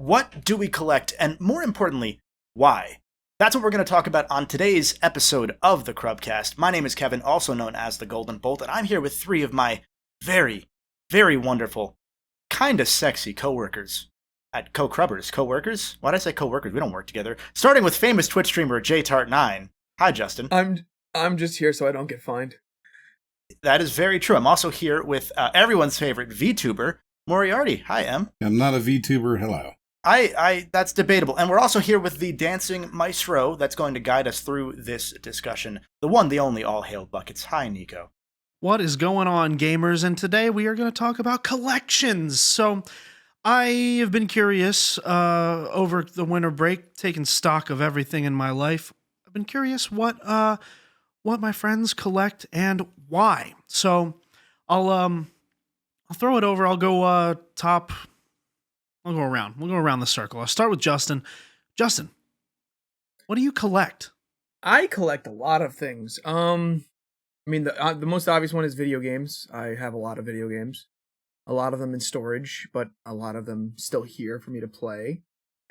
What do we collect? And more importantly, why? That's what we're going to talk about on today's episode of the Crubcast. My name is Kevin, also known as the Golden Bolt, and I'm here with three of my very, very wonderful, kind of sexy co-workers. Co-crubbers. Co-workers? Why did I say co-workers? We don't work together. Starting with famous Twitch streamer JTart9. Hi, Justin. I'm just here so I don't get fined. That is very true. I'm also here with everyone's favorite VTuber, Moriarty. Hi, Em. I'm not a VTuber. Hello. That's debatable. And we're also here with the dancing maestro that's going to guide us through this discussion. The one, the only, all hail Buckets. Hi, Nico. What is going on, gamers? And today we are going to talk about collections. So I have been curious over the winter break, taking stock of everything in my life. I've been curious what my friends collect and why. So I'll throw it over. I'll go top. I'll go around. We'll go around the circle. I'll start with Justin. Justin, what do you collect? I collect a lot of things. I mean, the most obvious one is video games. I have a lot of video games. A lot of them in storage, but a lot of them still here for me to play.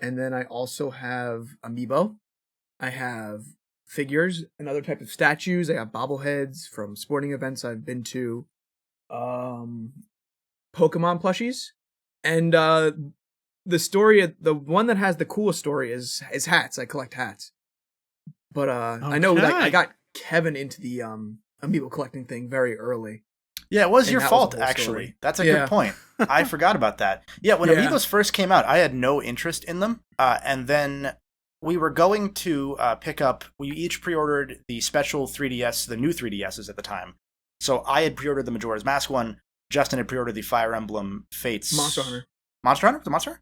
And then I also have Amiibo. I have figures and other type of statues. I have bobbleheads from sporting events I've been to. Pokemon plushies. And the one that has the coolest story is hats. I collect hats. But okay. I know that I got Kevin into the Amiibo collecting thing very early. Yeah, it was your fault, actually. Story. That's a good point. I forgot about that. Yeah, when Amiibos first came out, I had no interest in them. And then we were going to pick up, we each pre-ordered the special 3DS, the new 3DSs at the time. So I had pre-ordered the Majora's Mask one. Justin had pre-ordered the Fire Emblem Fates. Monster Hunter. Monster Hunter? The Monster?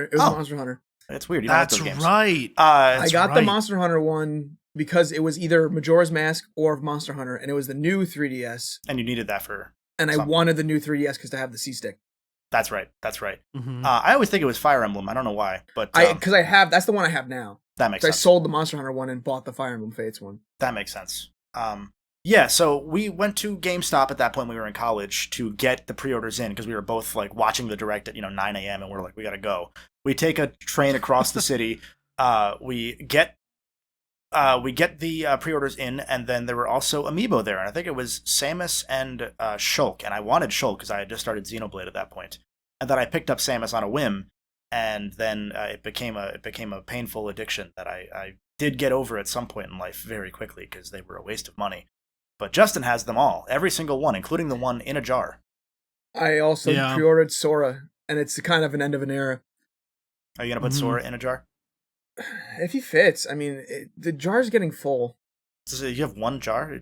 It was Monster Hunter. That's weird. You That's don't like those games. Right. I got the Monster Hunter one because it was either Majora's Mask or Monster Hunter, and it was the new 3DS. And you needed that for And something. I wanted the new 3DS because to have the C-Stick. That's right. Mm-hmm. I always think it was Fire Emblem. I don't know why. But because that's the one I have now. That makes sense. I sold the Monster Hunter one and bought the Fire Emblem Fates one. That makes sense. Yeah, so we went to GameStop at that point when we were in college to get the pre-orders in because we were both like watching the direct at 9 a.m. and we're like, we gotta go. We take a train across the city. We get the pre-orders in, and then there were also Amiibo there, and I think it was Samus and Shulk, and I wanted Shulk because I had just started Xenoblade at that point, and then I picked up Samus on a whim, and then it became a painful addiction that I did get over at some point in life very quickly because they were a waste of money. But Justin has them all, every single one, including the one in a jar. I also pre-ordered Sora, and it's kind of an end of an era. Are you going to put Sora in a jar? If he fits. I mean, the jar's getting full. So you have one jar?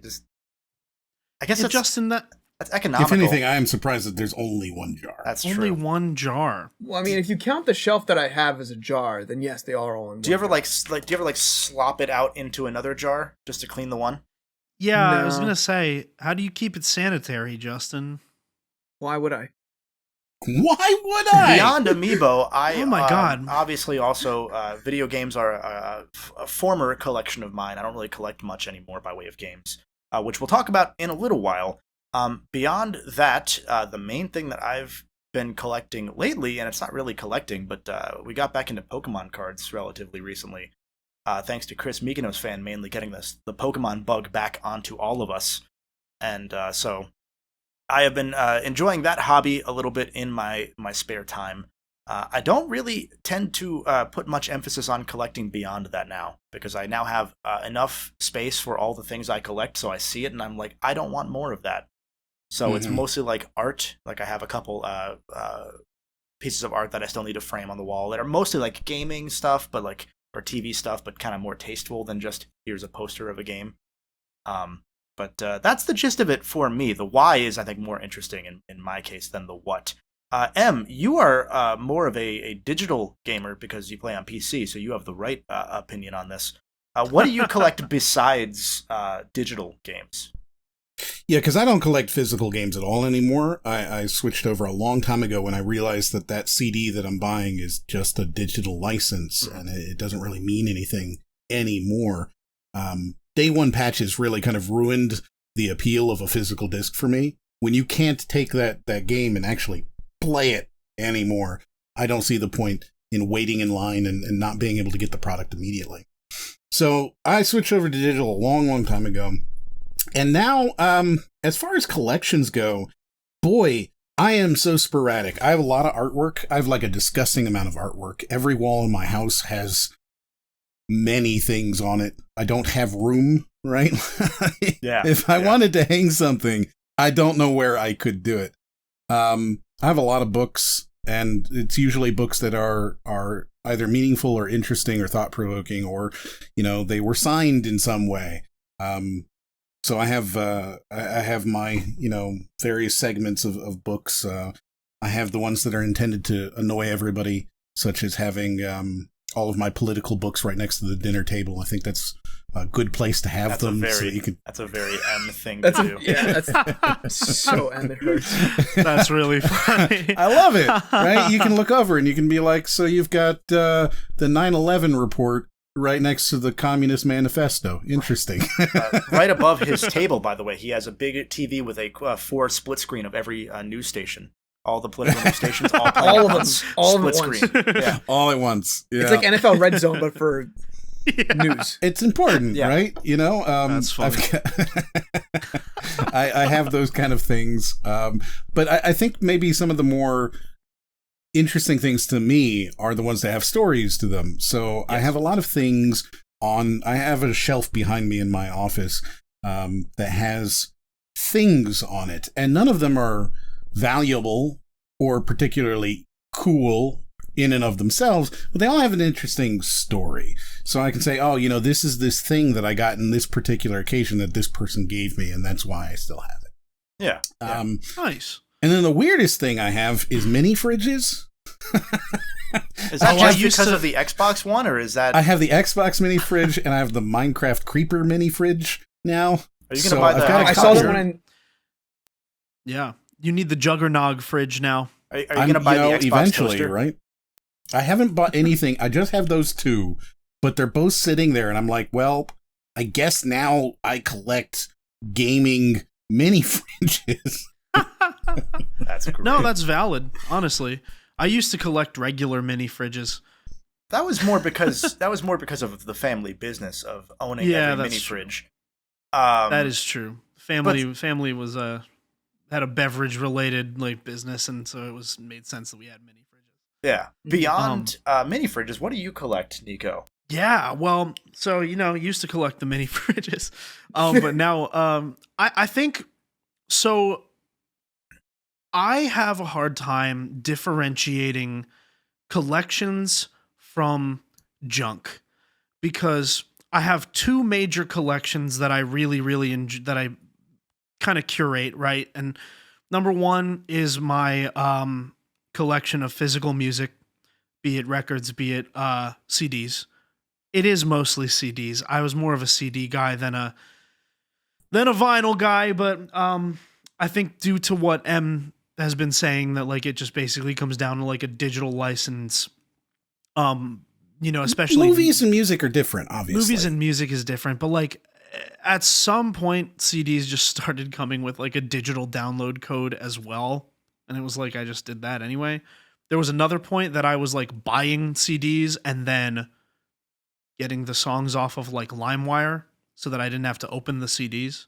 I guess that's Justin, that's economical. If anything, I am surprised that there's only one jar. That's true. Only one jar. Well, I mean, if you count the shelf that I have as a jar, then yes, they are all in one. Do you ever slop it out into another jar just to clean the one? Yeah, No. I was going to say, how do you keep it sanitary, Justin? Why would I? Why would I? Beyond Amiibo, Oh my God. Obviously also video games are a former collection of mine. I don't really collect much anymore by way of games, which we'll talk about in a little while. Beyond that, the main thing that I've been collecting lately, and it's not really collecting, but we got back into Pokemon cards relatively recently. Thanks to Chris Mykonos fan mainly getting the Pokemon bug back onto all of us. And so I have been enjoying that hobby a little bit in my spare time. I don't really tend to put much emphasis on collecting beyond that now, because I now have enough space for all the things I collect, so I see it and I'm like, I don't want more of that. So It's mostly like art. Like I have a couple pieces of art that I still need to frame on the wall that are mostly like gaming stuff, but like or TV stuff, but kind of more tasteful than just here's a poster of a game. But that's the gist of it for me. The why is, I think, more interesting in my case than the what. Em, you are more of a digital gamer because you play on PC, so you have the right opinion on this. What do you collect besides digital games? Yeah, because I don't collect physical games at all anymore. I switched over a long time ago when I realized that CD that I'm buying is just a digital license, and it doesn't really mean anything anymore. Day one patches really kind of ruined the appeal of a physical disc for me. When you can't take that game and actually play it anymore, I don't see the point in waiting in line and not being able to get the product immediately. So I switched over to digital a long, long time ago. And now, as far as collections go, boy, I am so sporadic. I have a lot of artwork. I have like a disgusting amount of artwork. Every wall in my house has many things on it. I don't have room, right? Yeah. If I wanted to hang something, I don't know where I could do it. I have a lot of books, and it's usually books that are either meaningful or interesting or thought-provoking, or, they were signed in some way. So I have my, various segments of books. I have the ones that are intended to annoy everybody, such as having all of my political books right next to the dinner table. I think that's a good place to have them. That's a very M thing to do. Yeah, that's so M. It hurts. That's really funny. I love it, right? You can look over and you can be like, so you've got the 9/11 report right next to the Communist Manifesto. Interesting. Right above his table, by the way, he has a big TV with a 4 split screen of every news station. All the political news stations, all of them, all split at once. screen. Yeah. All at once. Yeah. It's like NFL Red Zone, but for news. It's important, Yeah. right? That's funny. I have those kind of things. But I think maybe some of the more interesting things to me are the ones that have stories to them. So I have a lot of things I have a shelf behind me in my office that has things on it, and none of them are valuable or particularly cool in and of themselves, but they all have an interesting story. So I can say, this is this thing that I got in this particular occasion that this person gave me, and that's why I still have it. Yeah. Nice. And then the weirdest thing I have is mini fridges. Is that Oh, just I used because to- of the Xbox One, or is that? I have the Xbox mini fridge, and I have the Minecraft Creeper mini fridge now. Are you going to buy I've the? got a I saw couple. that one in. Yeah. You need the Juggernog fridge now. Are you going to buy the Xbox eventually, toaster? right? I haven't bought anything. I just have those two, but they're both sitting there, and I'm like, well, I guess now I collect gaming mini fridges. That's great. No, that's valid, honestly. I used to collect regular mini fridges. That was more because of the family business of owning Yeah, every that's mini true. fridge. That is true. Family was had a beverage related business, and so it was made sense that we had mini fridges. Yeah. Beyond mini fridges, what do you collect, Nico? Yeah, well, so used to collect the mini fridges, but now I think so. I have a hard time differentiating collections from junk because I have two major collections that I really, really enjoy, that I kind of curate, right? And number one is my collection of physical music, be it records, be it CDs. It is mostly CDs. I was more of a CD guy than a vinyl guy, but I think due to what M has been saying, that it just basically comes down to a digital license. Especially Movies and music are different, obviously. movies and music is different, but at some point CDs just started coming with a digital download code as well, and it was I just did that anyway. There was another point that I was buying CDs and then getting the songs off of LimeWire so that I didn't have to open the CDs.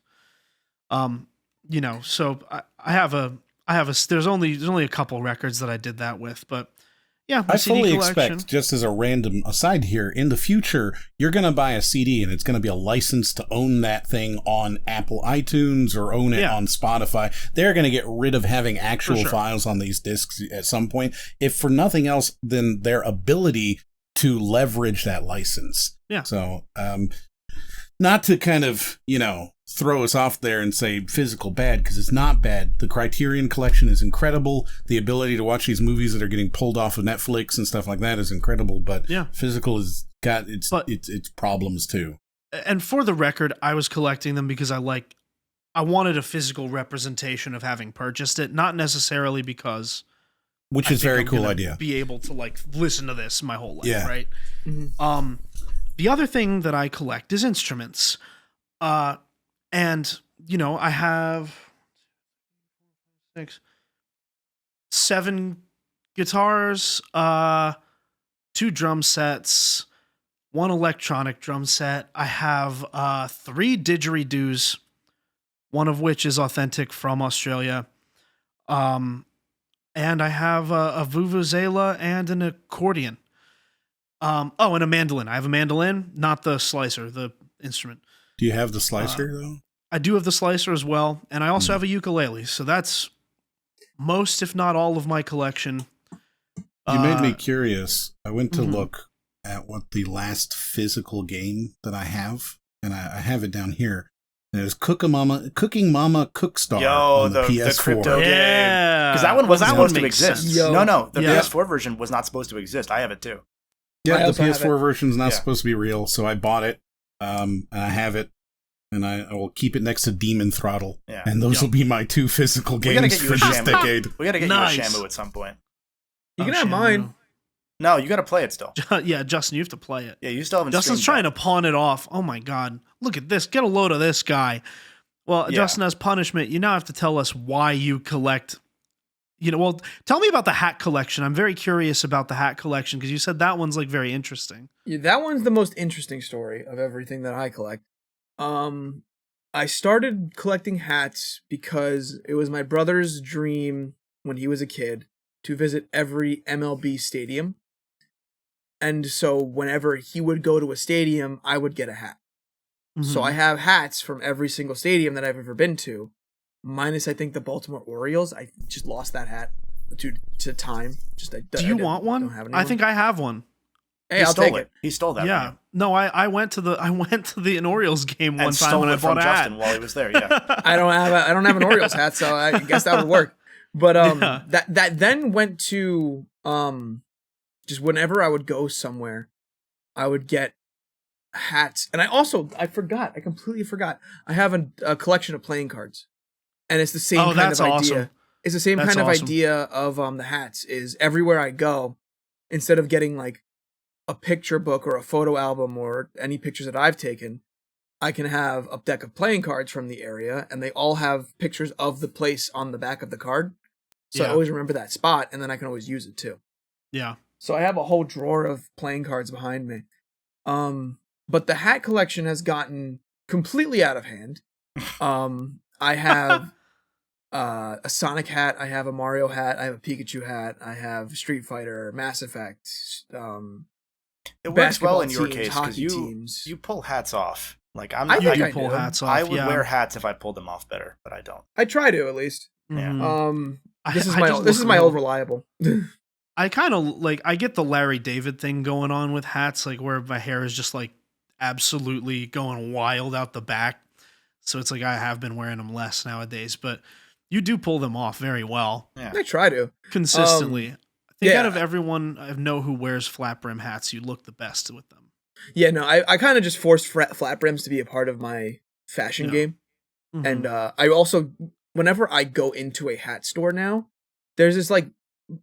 So I have a there's only a couple records that I did that with, but yeah, my I CD fully collection. expect, just as a random aside here, in the future, you're going to buy a CD and it's going to be a license to own that thing on Apple iTunes or own it on Spotify. They're going to get rid of having actual files on these discs at some point, if for nothing else than their ability to leverage that license. Yeah. So, not to kind of, throw us off there and say physical bad, because it's not bad. The Criterion collection is incredible. The ability to watch these movies that are getting pulled off of Netflix and stuff like that is incredible, but physical has got its problems too. And for the record, I was collecting them because I wanted a physical representation of having purchased it, not necessarily because Which I is think very I'm cool gonna idea. Be able to listen to this my whole life, Yeah. right? Mhm. The other thing that I collect is instruments. And I have 7 guitars, 2 drum sets, 1 electronic drum set. I have 3 didgeridoos, one of which is authentic from Australia. And I have a vuvuzela and an accordion. And a mandolin. I have a mandolin, not the slicer, the instrument. Do you have the slicer though? I do have the slicer as well, and I also have a ukulele. So that's most, if not all, of my collection. You made me curious. I went to look at what the last physical game that I have, and I have it down here. And it was Cooking Mama Cookstar on the PS4. The crypto game. Because that one wasn't supposed to exist. No, the PS4 version was not supposed to exist. I have it too. Yeah, the PS4 version's not supposed to be real, so I bought it, and I have it, and I will keep it next to Demon Throttle. Yeah. And those will be my 2 physical games for this decade. We gotta get you a Shamu at some point. You can have mine. No, you gotta play it still. Yeah, Justin, you have to play it. Yeah, you still haven't. Justin's trying to pawn it off. Oh my God. Look at this. Get a load of this guy. Well, Justin, as punishment, you now have to tell us why you collect. Tell me about the hat collection. I'm very curious about the hat collection because you said that one's like very interesting. Yeah, that one's the most interesting story of everything that I collect. I started collecting hats because it was my brother's dream when he was a kid to visit every MLB stadium. And so whenever he would go to a stadium, I would get a hat. So I have hats from every single stadium that I've ever been to, minus I think the Baltimore Orioles. I just lost that hat to time. Do you want one? I think I have one. Hey, I'll take it. He stole that. Yeah. No, I went to an Orioles game one time when I bought a hat Justin while he was there. Yeah. I don't have an Orioles hat, so I guess that would work. But that then went to just whenever I would go somewhere, I would get hats. And I completely forgot. I have a collection of playing cards. And it's the same kind of idea. Awesome. It's the same kind of idea of the hats is everywhere I go, instead of getting like a picture book or a photo album or any pictures that I've taken, I can have a deck of playing cards from the area, and they all have pictures of the place on the back of the card. So I always remember that spot, and then I can always use it too. Yeah. So I have a whole drawer of playing cards behind me. But the hat collection has gotten completely out of hand. I have a Sonic hat, I have a Mario hat, I have a Pikachu hat, I have Street Fighter, Mass Effect. It works well in your case because you pull hats off. Like I pull hats off. I would wear hats if I pulled them off better, but I don't. I try to at least. Yeah. This is my old reliable. I kind of I get the Larry David thing going on with hats, like where my hair is just like absolutely going wild out the back. So it's like I have been wearing them less nowadays, but you do pull them off very well. Yeah. I try to. Consistently. I think out of everyone I know who wears flat brim hats, you look the best with them. Yeah, no, I kind of just forced flat brims to be a part of my fashion game. And I also, whenever I go into a hat store now, there's this like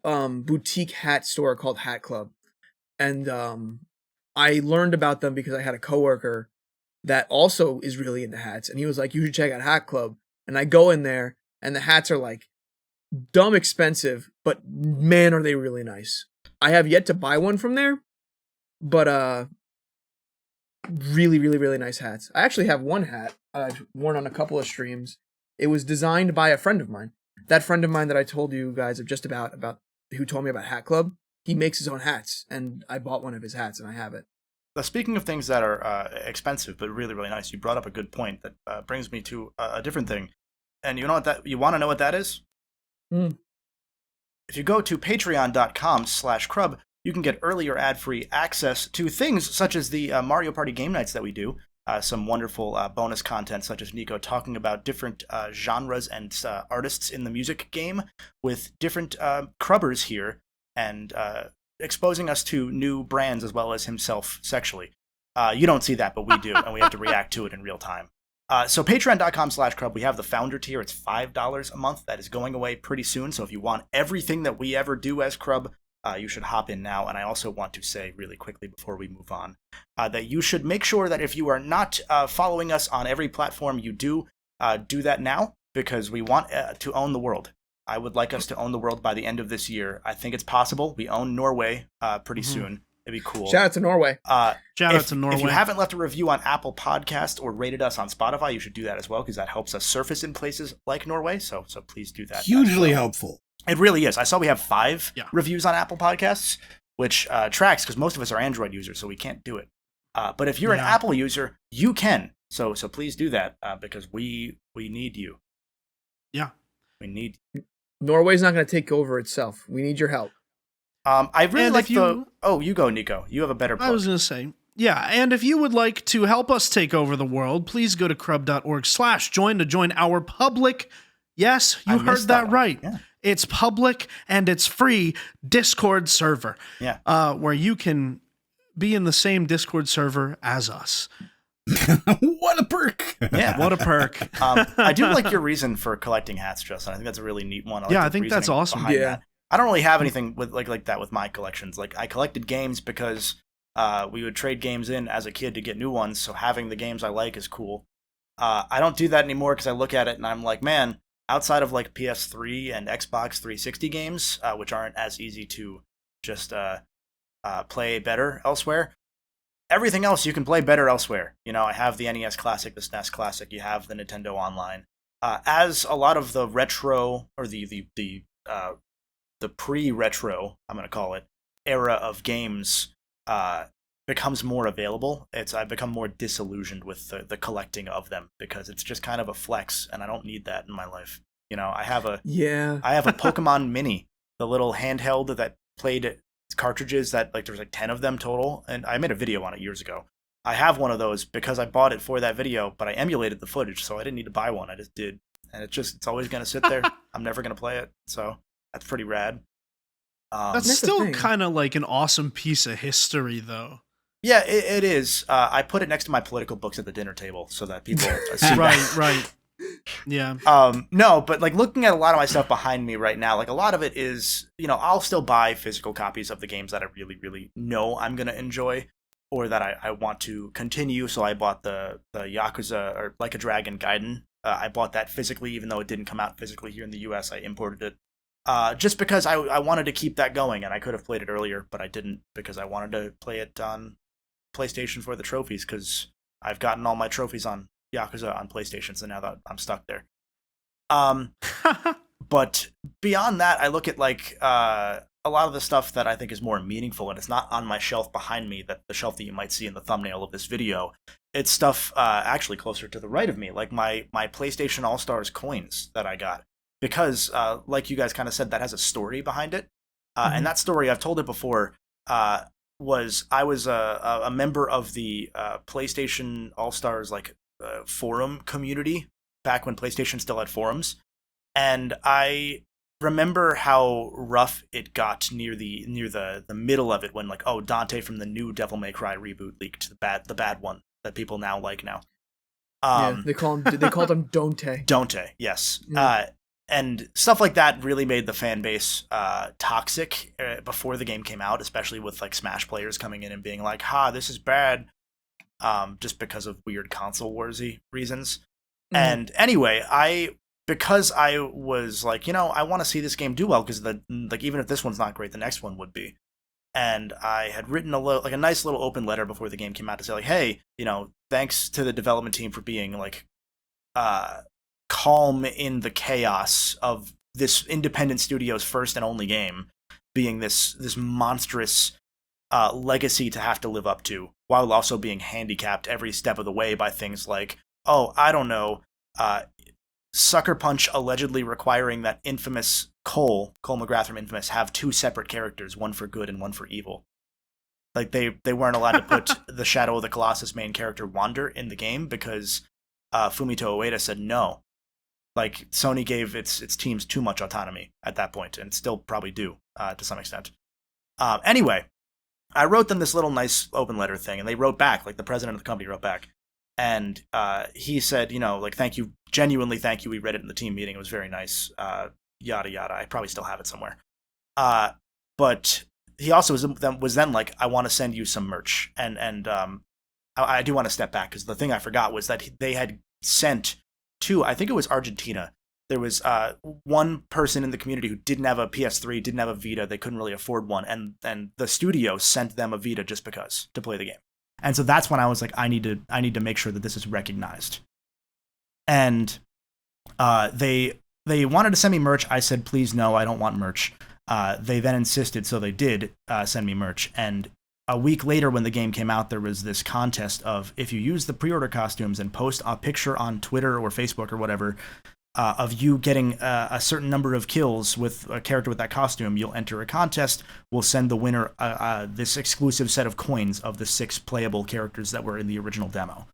boutique hat store called Hat Club. And I learned about them because I had a coworker that also is really into hats. And he was like, you should check out Hat Club. And I go in there and the hats are like dumb expensive, but man, are they really nice. I have yet to buy one from there, but really, really, really nice hats. I actually have one hat I've worn on a couple of streams. It was designed by a friend of mine. That friend of mine that I told you guys of just about who told me about Hat Club, he makes his own hats, and I bought one of his hats, and I have it. Speaking of things that are expensive but really, really nice, you brought up a good point that brings me to a different thing. And you know what you want to know what that is? If you go to patreon.com/Crub, you can get early or ad-free access to things such as the Mario Party game nights that we do. Some wonderful bonus content, such as Nico talking about different genres and artists in the music game with different crubbers here and exposing us to new brands as well as himself sexually. You don't see that, but we do, and we have to react to it in real time. So patreon.com/Crub, we have the founder tier. It's $5 a month. That is going away pretty soon. So if you want everything that we ever do as Crub, you should hop in now. And I also want to say really quickly before we move on that you should make sure that if you are not following us on every platform, you do that now, because we want to own the world. I would like us to own the world by the end of this year. I think it's possible. We own Norway pretty soon. It'd be cool. Shout out to Norway. Shout out to Norway. If you haven't left a review on Apple Podcast or rated us on Spotify, you should do that as well, because that helps us surface in places like Norway. So please do that. Hugely helpful. It really is. I saw we have 5 reviews on Apple Podcasts, which tracks because most of us are Android users, so we can't do it. But if you're an Apple user, you can. So please do that because we need you. Yeah, we need. Norway's not going to take over itself. We need your help. I really like the. Oh, you go, Nico. You have a better plug. I was going to say. Yeah, and if you would like to help us take over the world, please go to crub.org/join to join our public. Yes, you heard that right. Yeah. It's public and it's free Discord server. Yeah. Where you can be in the same Discord server as us. What a perk! Yeah, what a perk. I do like your reason for collecting hats, Justin. I think that's a really neat one. I think that's awesome. Yeah. That. I don't really have anything with like that with my collections. Like I collected games because we would trade games in as a kid to get new ones. So having the games I like is cool. I don't do that anymore because I look at it and I'm like, man, outside of like PS3 and Xbox 360 games, which aren't as easy to just play better elsewhere. Everything else you can play better elsewhere. You know, I have the NES Classic, the SNES Classic. You have the Nintendo Online. As a lot of the retro or the pre-retro, I'm going to call it, era of games becomes more available. I've become more disillusioned with the collecting of them because it's just kind of a flex, and I don't need that in my life. You know, I have a Pokemon Mini, the little handheld that played cartridges that like there's like 10 of them total, and I made a video on it years ago. I have one of those because I bought it for that video, but I emulated the footage, so I didn't need to buy one. I just did, and it's always going to sit there. I'm never going to play it, so that's pretty rad. That's still kind of like an awesome piece of history, though. Yeah, it is. I put it next to my political books at the dinner table so that people see right. Yeah. No, but like looking at a lot of my stuff behind me right now, like a lot of it is, you know, I'll still buy physical copies of the games that I really, really know I'm going to enjoy or that I want to continue. So I bought the Yakuza or Like a Dragon Gaiden. I bought that physically, even though it didn't come out physically here in the US. I imported it just because I wanted to keep that going, and I could have played it earlier, but I didn't because I wanted to play it on PlayStation for the trophies because I've gotten all my trophies on Yakuza on PlayStation, so now that I'm stuck there. But beyond that, I look at like a lot of the stuff that I think is more meaningful, and it's not on my shelf behind me, that the shelf that you might see in the thumbnail of this video. It's stuff actually closer to the right of me, like my PlayStation All-Stars coins that I got. Because, like you guys kind of said, that has a story behind it. And that story, I've told it before, was I was a member of the PlayStation All-Stars like forum community back when PlayStation still had forums, and I remember how rough it got near the middle of it when like Dante from the new Devil May Cry reboot leaked, the bad one that people now like now. They called him Dante. Dante, yes. Yeah. And stuff like that really made the fan base toxic before the game came out, especially with like Smash players coming in and being like, this is bad. Just because of weird console warsy reasons. And anyway, because I was like, I want to see this game do well because even if this one's not great, the next one would be. And I had written a nice little open letter before the game came out to say like, hey, thanks to the development team for being like calm in the chaos of this independent studio's first and only game being this monstrous legacy to have to live up to, while also being handicapped every step of the way by things like, I don't know, Sucker Punch allegedly requiring that infamous Cole McGrath from Infamous have 2 separate characters, one for good and one for evil. Like they weren't allowed to put the Shadow of the Colossus main character Wander in the game because Fumito Ueda said no. Like Sony gave its teams too much autonomy at that point, and still probably do to some extent. Anyway, I wrote them this little nice open letter thing, and they wrote back, like the president of the company wrote back. And he said, like, thank you, genuinely thank you. We read it in the team meeting. It was very nice, yada, yada. I probably still have it somewhere. But he also was then like, I want to send you some merch. And I do want to step back because the thing I forgot was that they had sent to, I think it was Argentina, there was one person in the community who didn't have a PS3, didn't have a Vita, they couldn't really afford one, and the studio sent them a Vita just because to play the game. And so that's when I was like, I need to make sure that this is recognized. And they wanted to send me merch. I said, please no, I don't want merch. They then insisted, so they did send me merch. And a week later, when the game came out, there was this contest of, if you use the pre-order costumes and post a picture on Twitter or Facebook or whatever of you getting a certain number of kills with a character with that costume, you'll enter a contest. We'll send the winner this exclusive set of coins of the 6 playable characters that were in the original demo.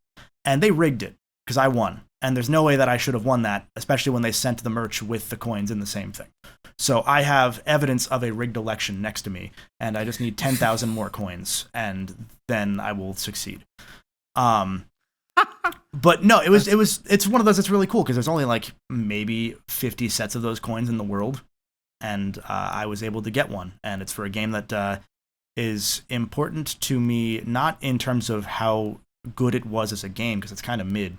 And they rigged it, because I won. And there's no way that I should have won that, especially when they sent the merch with the coins in the same thing. So I have evidence of a rigged election next to me, and I just need 10,000 more coins, and then I will succeed. But no, it's one of those that's really cool, because there's only like maybe 50 sets of those coins in the world, and I was able to get one, and it's for a game that is important to me, not in terms of how good it was as a game, because it's kind of mid,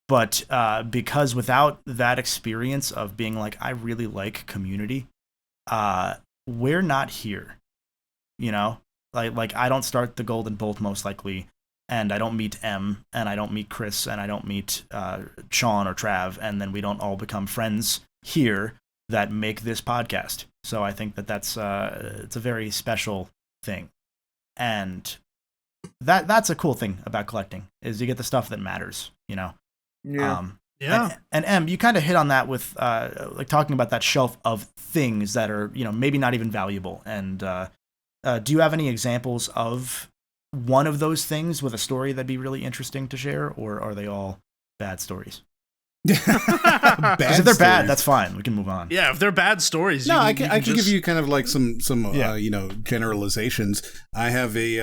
but because without that experience of being like, I really like community, we're not here, you know? Like I don't start the Golden Bolt most likely, and I don't meet M, and I don't meet Chris, and I don't meet Sean or Trav, and then we don't all become friends here that make this podcast. So I think that's it's a very special thing, and that's a cool thing about collecting, is you get the stuff that matters, you know. Yeah. And M, you kind of hit on that with like talking about that shelf of things that are, you know, maybe not even valuable. And do you have any examples of one of those things with a story that'd be really interesting to share, or are they all bad stories? If they're bad, that's fine. We can move on. Yeah, if they're bad stories. No, I can give you kind of like some you know, generalizations. I have a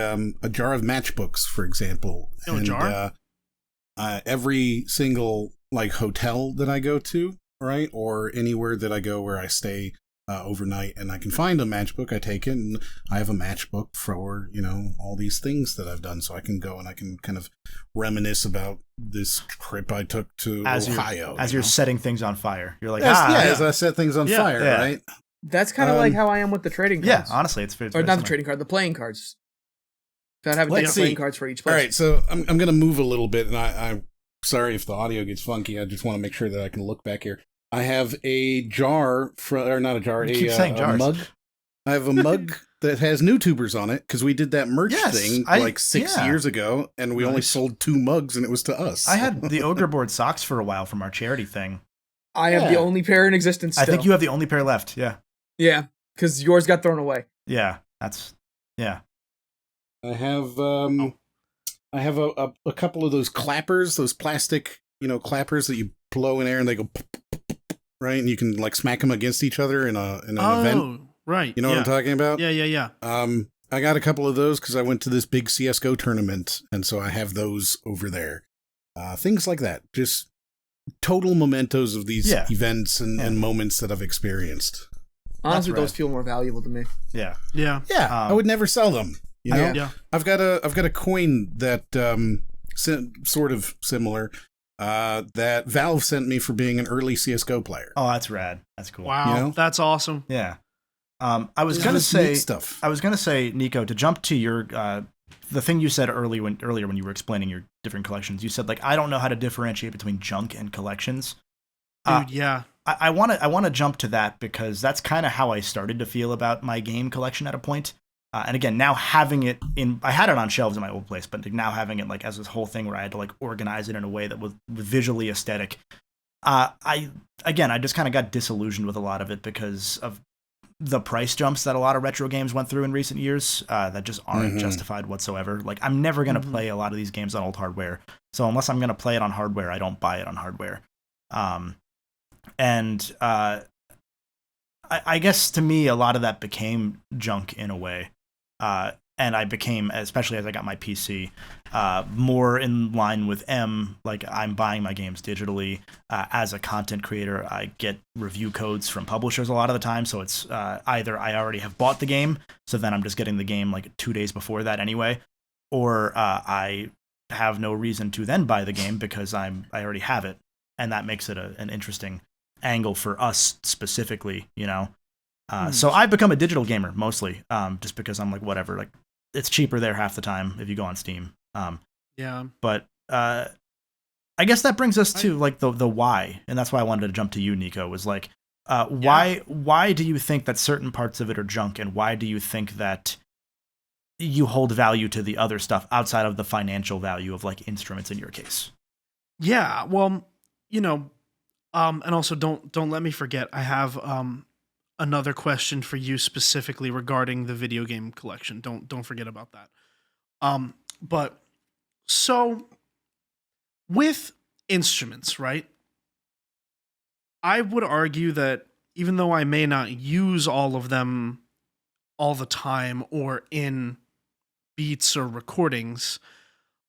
jar of matchbooks, for example. Oh, a jar? Every single like hotel that I go to, right, or anywhere that I go where I stay overnight, and I can find a matchbook, I take it, and I have a matchbook for, you know, all these things that I've done, so I can go and I can kind of reminisce about this trip I took to Ohio. As you're setting things on fire, you're like, as I set things on fire, right? That's kind of like how I am with the trading cards. Yeah, honestly, it's or not the trading card, the playing cards. Without having different playing cards for each place. All right, so I'm going to move a little bit, and I'm sorry if the audio gets funky. I just want to make sure that I can look back here. I have a jar, or not a jar, a mug. I have a mug that has new tubers on it, because we did that merch thing like 6 years ago, and we only sold 2 mugs, and it was to us. I had the Ogre Board socks for a while from our charity thing. I have the only pair in existence still. I think you have the only pair left, yeah. Yeah, because yours got thrown away. Yeah, I have a couple of those clappers, those plastic, you know, clappers that you blow in air and they go right, and you can like smack them against each other in an event. Right. You know what I'm talking about? Yeah. I got a couple of those because I went to this big CS:GO tournament, and so I have those over there. Things like that, just total mementos of these events and moments that I've experienced. Honestly, those feel more valuable to me. Yeah. I would never sell them. You know, yeah. I've got a coin that sort of similar that Valve sent me for being an early CS:GO player. Oh, that's rad. That's cool. Wow, you know? That's awesome. Yeah. I was gonna say, Nico, to jump to your the thing you said earlier when you were explaining your different collections. You said like, I don't know how to differentiate between junk and collections. Dude, yeah. I want to jump to that, because that's kind of how I started to feel about my game collection at a point. And again, now having it I had it on shelves in my old place, but now having it like as this whole thing where I had to like organize it in a way that was visually aesthetic. I just kind of got disillusioned with a lot of it because of the price jumps that a lot of retro games went through in recent years that just aren't justified whatsoever. Like, I'm never going to play a lot of these games on old hardware. So unless I'm going to play it on hardware, I don't buy it on hardware. I guess to me, a lot of that became junk in a way. And I became, especially as I got my PC, more in line with M. Like, I'm buying my games digitally. As a content creator, I get review codes from publishers a lot of the time. So it's either I already have bought the game, so then I'm just getting the game like 2 days before that anyway, or I have no reason to then buy the game because I already have it, and that makes it an interesting angle for us specifically, you know. So I've become a digital gamer mostly, just because I'm like, whatever, like it's cheaper there half the time if you go on Steam. Yeah. But I guess that brings us to like the why, and that's why I wanted to jump to you, Nico. Was like, why do you think that certain parts of it are junk, and why do you think that you hold value to the other stuff outside of the financial value of like instruments in your case? Yeah, well, you know, and also don't let me forget, I have another question for you specifically regarding the video game collection. Don't forget about that. But so with instruments, right? I would argue that even though I may not use all of them all the time or in beats or recordings,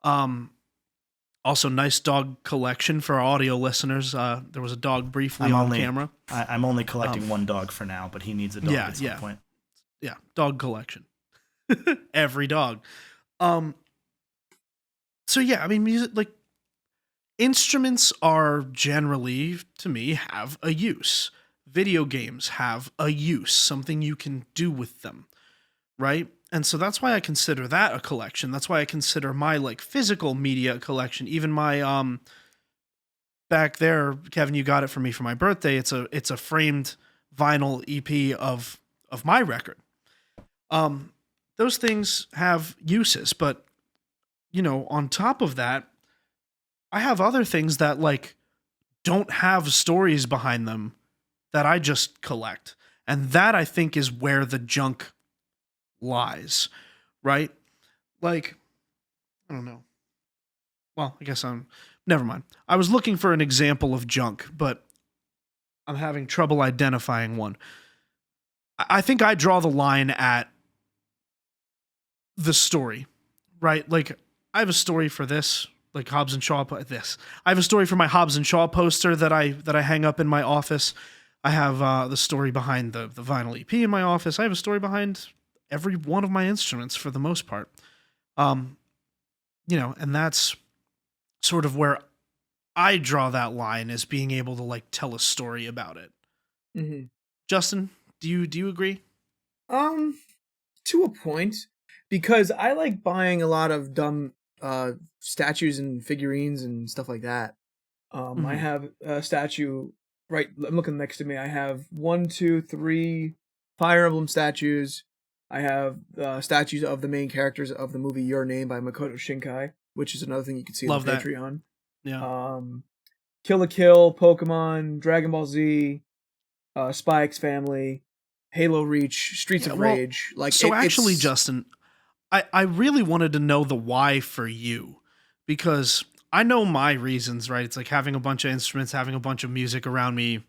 also nice dog collection for our audio listeners. There was a dog briefly on camera. I'm only collecting one dog for now, but he needs a dog at some point. Yeah, dog collection. Every dog. So yeah, I mean, music, like, instruments are generally, to me, have a use. Video games have a use, something you can do with them, right? And so that's why I consider that a collection. That's why I consider my like physical media a collection. Even my back there, Kevin, you got it for me for my birthday. It's a framed vinyl EP of my record. Those things have uses, but you know, on top of that, I have other things that like don't have stories behind them that I just collect. And that I think is where the junk lies, right? Like, I don't know. Well, I guess never mind. I was looking for an example of junk, but I'm having trouble identifying one. I think I draw the line at the story, right? Like, I have a story for this, like Hobbs and Shaw. This, I have a story for my Hobbs and Shaw poster that I hang up in my office. I have the story behind the vinyl EP in my office. I have a story behind every one of my instruments for the most part. You know, and that's sort of where I draw that line, as being able to like tell a story about it. Mm-hmm. Justin, do you agree? To a point, because I like buying a lot of dumb statues and figurines and stuff like that. I have a statue right. I'm looking next to me. I have 1, 2, 3 Fire Emblem statues. I have statues of the main characters of the movie Your Name by Makoto Shinkai, which is another thing you can see on Patreon. Yeah. Kill la Kill, Pokemon, Dragon Ball Z, Spy X Family, Halo Reach, Streets of Rage. Like, so actually, Justin, I really wanted to know the why for you, because I know my reasons, right? It's like having a bunch of instruments, having a bunch of music around me.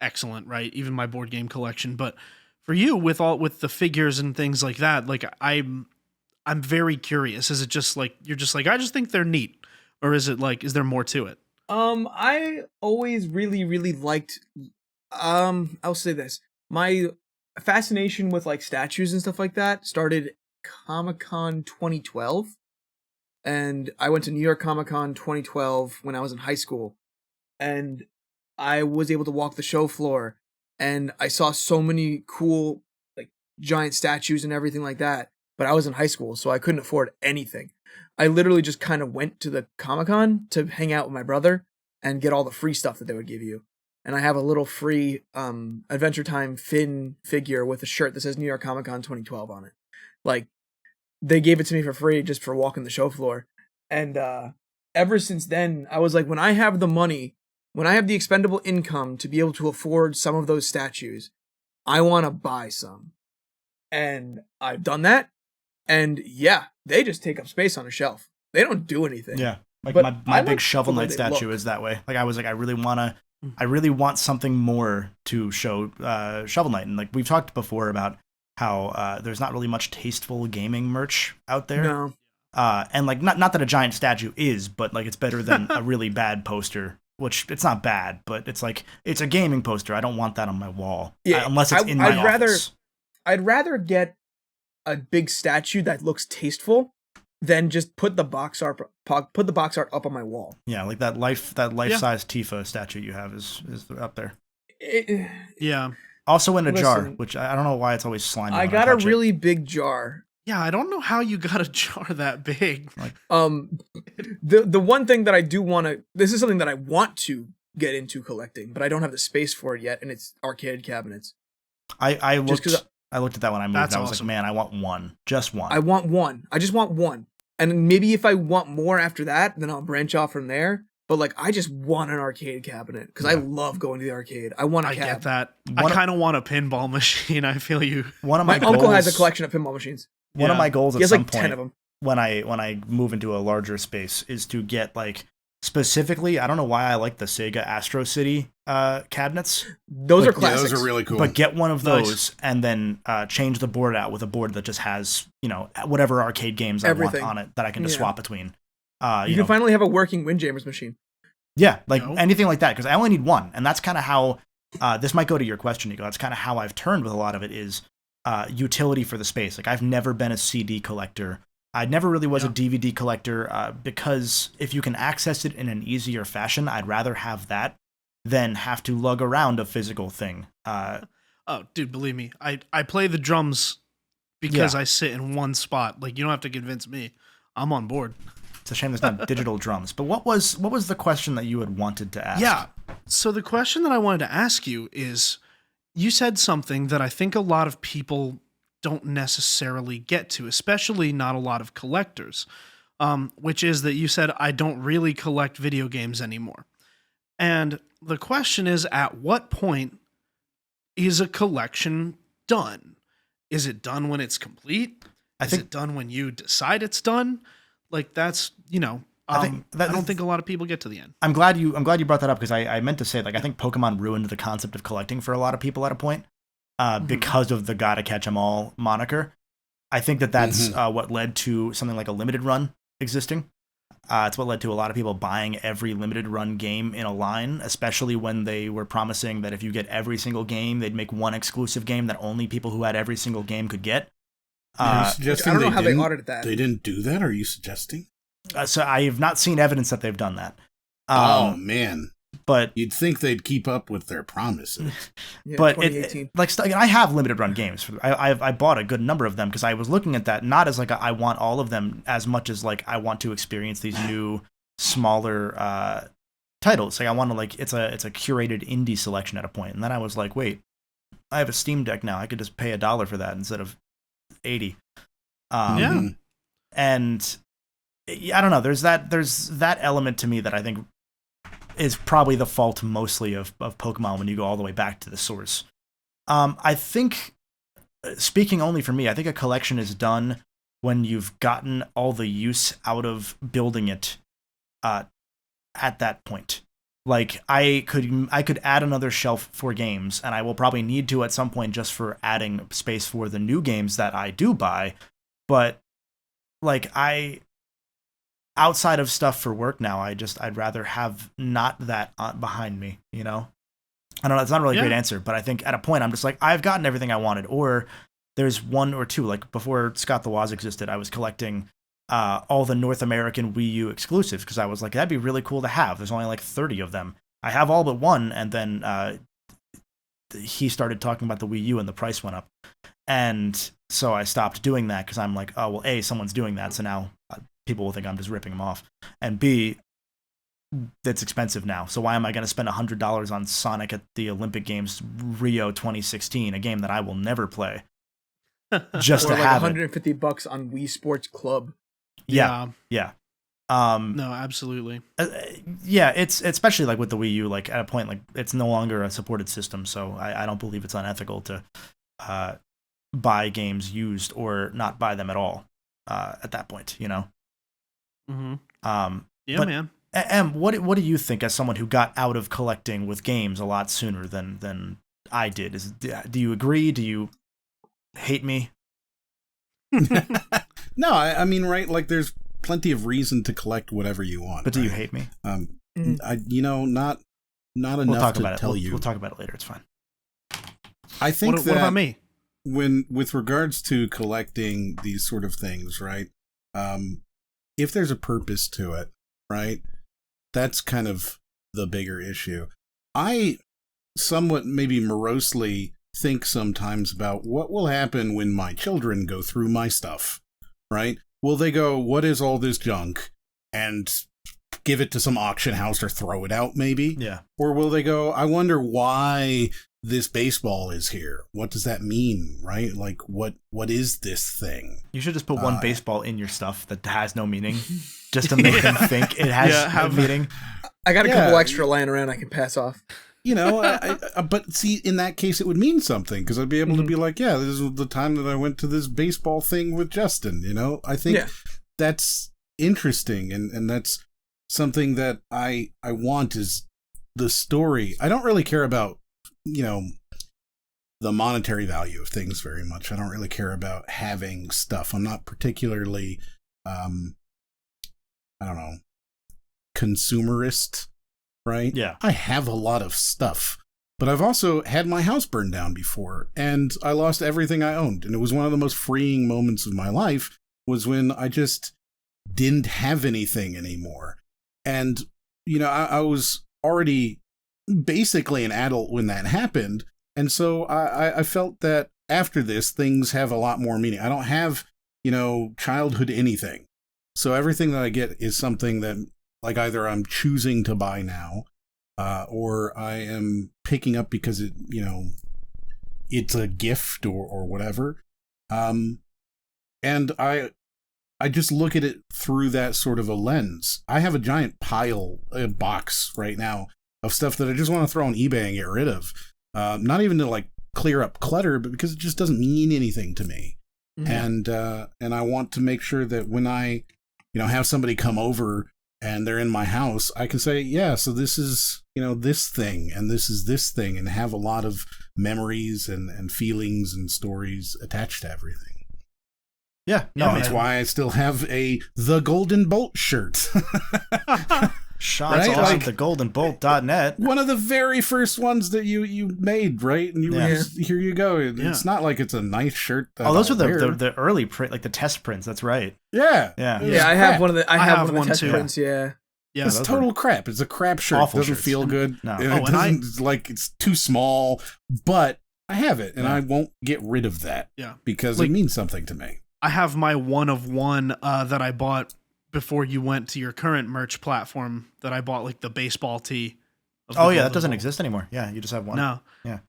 Excellent, right? Even my board game collection. But for you, with the figures and things like that, like I'm very curious. Is it just like, you're just like, I just think they're neat? Or is it like, is there more to it? I always really, really liked, I'll say this. My fascination with like statues and stuff like that started Comic-Con 2012. And I went to New York Comic-Con 2012 when I was in high school. And I was able to walk the show floor, and I saw so many cool, like, giant statues and everything like that. But I was in high school, so I couldn't afford anything. I literally just kind of went to the Comic-Con to hang out with my brother and get all the free stuff that they would give you. And I have a little free Adventure Time Finn figure with a shirt that says New York Comic-Con 2012 on it. Like, they gave it to me for free just for walking the show floor. And ever since then, I was like, when I have the money, when I have the expendable income to be able to afford some of those statues, I want to buy some. And I've done that. And yeah, they just take up space on a shelf. They don't do anything. Yeah. Like, but my big Shovel Knight statue is that way. Like, I was like, I really want something more to show Shovel Knight. And like, we've talked before about how there's not really much tasteful gaming merch out there. No. And like, not that a giant statue is, but like, it's better than a really bad poster, which it's not bad, but it's like, it's a gaming poster. I don't want that on my wall. Yeah, unless it's in my office. I'd rather get a big statue that looks tasteful than just put the box art up on my wall. Yeah, like that life-size Tifa statue you have is up there. Yeah. Also in a jar, Listen, which I don't know why it's always slimy. I when got a touch it. really big jar. Yeah, I don't know how you got a jar that big. The one thing that I do want to, this is something that I want to get into collecting, but I don't have the space for it yet, and it's arcade cabinets. I looked at that when I moved. That's And I was awesome. like, man, I want one, just one. I want one. I just want one. And maybe if I want more after that, then I'll branch off from there. But like, I just want an arcade cabinet because I love going to the arcade. I want a I cab. get that. I kind of want a pinball machine. I feel you. One of My my uncle goals, has a collection of pinball machines. One of Yeah. my goals He at has some like 10 point of them. when I move into a larger space is to get like specifically. I don't know why I like the Sega Astro City cabinets, Those are Yeah, classics. those are really cool. but get one of Nice. those and then change the board out with a board that just has whatever arcade games Everything. I want on it that I can just Yeah. swap between. You can finally have a working Windjammers machine. Yeah, like No. anything like that, because I only need one, and that's kind of how. This might go to your question, Nico. That's kind of how I've turned with a lot of it is utility for the space. Like I've never been a CD collector. I never really was a DVD collector because if you can access it in an easier fashion, I'd rather have that than have to lug around a physical thing. Oh, dude, believe me, I play the drums because Yeah. I sit in one spot. Like, you don't have to convince me. I'm on board. It's a shame there's not digital drums. But what was the question that you had wanted to ask? Yeah. So the question that I wanted to ask you is, you said something that I think a lot of people don't necessarily get to, especially not a lot of collectors, which is that you said, I don't really collect video games anymore. And the question is, at what point is a collection done? Is it done when it's complete? Is it done when you decide it's done? Like that's, I think I don't think a lot of people get to the end. I'm glad you brought that up because I meant to say, like, I think Pokemon ruined the concept of collecting for a lot of people at a point because of the gotta catch 'em all moniker. I think that's what led to something like a limited run existing. It's what led to a lot of people buying every limited run game in a line, especially when they were promising that if you get every single game, they'd make one exclusive game that only people who had every single game could get. Are you suggesting I don't know how they didn't- audited that. They didn't do that? Are you suggesting? So I have not seen evidence that they've done that. Oh man, But you'd think they'd keep up with their promises. Yeah, but 2018. I have limited run games. I bought a good number of them because I was looking at that not as like I want all of them as much as like I want to experience these new smaller titles. Like I want to it's a curated indie selection at a point. And then I was like, wait, I have a Steam Deck now. I could just pay $1 for that instead of $80. Yeah. And I don't know. There's that element to me that I think is probably the fault mostly of Pokemon when you go all the way back to the source. I think, speaking only for me, I think a collection is done when you've gotten all the use out of building it at that point. Like I could add another shelf for games, and I will probably need to at some point just for adding space for the new games that I do buy. But like outside of stuff for work now, I'd rather have not that behind me, you know? I don't know, it's not really a great answer, but I think at a point I'm just like, I've gotten everything I wanted. Or there's one or two, like before Scott the Woz existed, I was collecting all the North American Wii U exclusives because I was like, that'd be really cool to have. There's only like 30 of them. I have all but one, and then he started talking about the Wii U and the price went up. And so I stopped doing that because I'm like, oh, well, A, someone's doing that, so now people will think I'm just ripping them off. And B, that's expensive now. So why am I going to spend $100 on Sonic at the Olympic Games Rio 2016, a game that I will never play, just or to like have it? $150 on Wii Sports Club. Yeah. No, absolutely. Yeah, it's especially like with the Wii U, like at a point, like it's no longer a supported system, so I don't believe it's unethical to buy games used or not buy them at all at that point, you know? Mm-hmm. Yeah, but, man. What do you think as someone who got out of collecting with games a lot sooner than I did? Do you agree? Do you hate me? No, I mean, right? Like, there's plenty of reason to collect whatever you want. But do you right? hate me? Not We'll enough talk to about it. tell you. We'll talk about it later. It's fine. I think What about me? when with regards to collecting these sort of things, right? if there's a purpose to it, right? That's kind of the bigger issue. I somewhat maybe morosely think sometimes about what will happen when my children go through my stuff, right? Will they go, what is all this junk? And give it to some auction house or throw it out maybe? Yeah. Or will they go, I wonder why this baseball is here. What does that mean, right? Like, what is this thing? You should just put one baseball in your stuff that has no meaning, just to make them think it has meaning. I got a couple extra lying around I can pass off. You know, but see, in that case, it would mean something, because I'd be able to be like, yeah, this is the time that I went to this baseball thing with Justin, you know? I think that's interesting, and that's something that I want is the story. I don't really care about, you know, the monetary value of things very much. I don't really care about having stuff. I'm not particularly, I don't know, consumerist, right? Yeah. I have a lot of stuff, but I've also had my house burned down before, and I lost everything I owned. And it was one of the most freeing moments of my life was when I just didn't have anything anymore. And, you know, I was already basically an adult when that happened. And so I felt that after this, things have a lot more meaning. I don't have, you know, childhood anything. So everything that I get is something that, like, either I'm choosing to buy now, or I am picking up because it, you know, it's a gift or whatever. And I just look at it through that sort of a lens. I have a giant a box right now of stuff that I just want to throw on eBay and get rid of. Not even to like clear up clutter, but because it just doesn't mean anything to me. Mm-hmm. And I want to make sure that when I, you know, have somebody come over and they're in my house, I can say, yeah, so this is, you know, this thing, and this is this thing, and have a lot of memories and feelings and stories attached to everything. Yeah, no, that's why I still have The Golden Bolt shirt. Shots right? on Like, thegoldenbolt.net. One of the very first ones that you made, right? And you were just, here you go. It's not like it's a nice shirt. Those were the early print, like the test prints. That's right. Yeah. I have one of the one of the test too. prints. Yeah. It's total crap. It's a crap shirt. It doesn't feel good. No. It doesn't, it's too small, but I have it, and I won't get rid of that. Yeah. Because it means something to me. I have my one of one that I bought before you went to your current merch platform, that I bought, like the baseball tee. That doesn't exist anymore. Yeah, you just have one. No.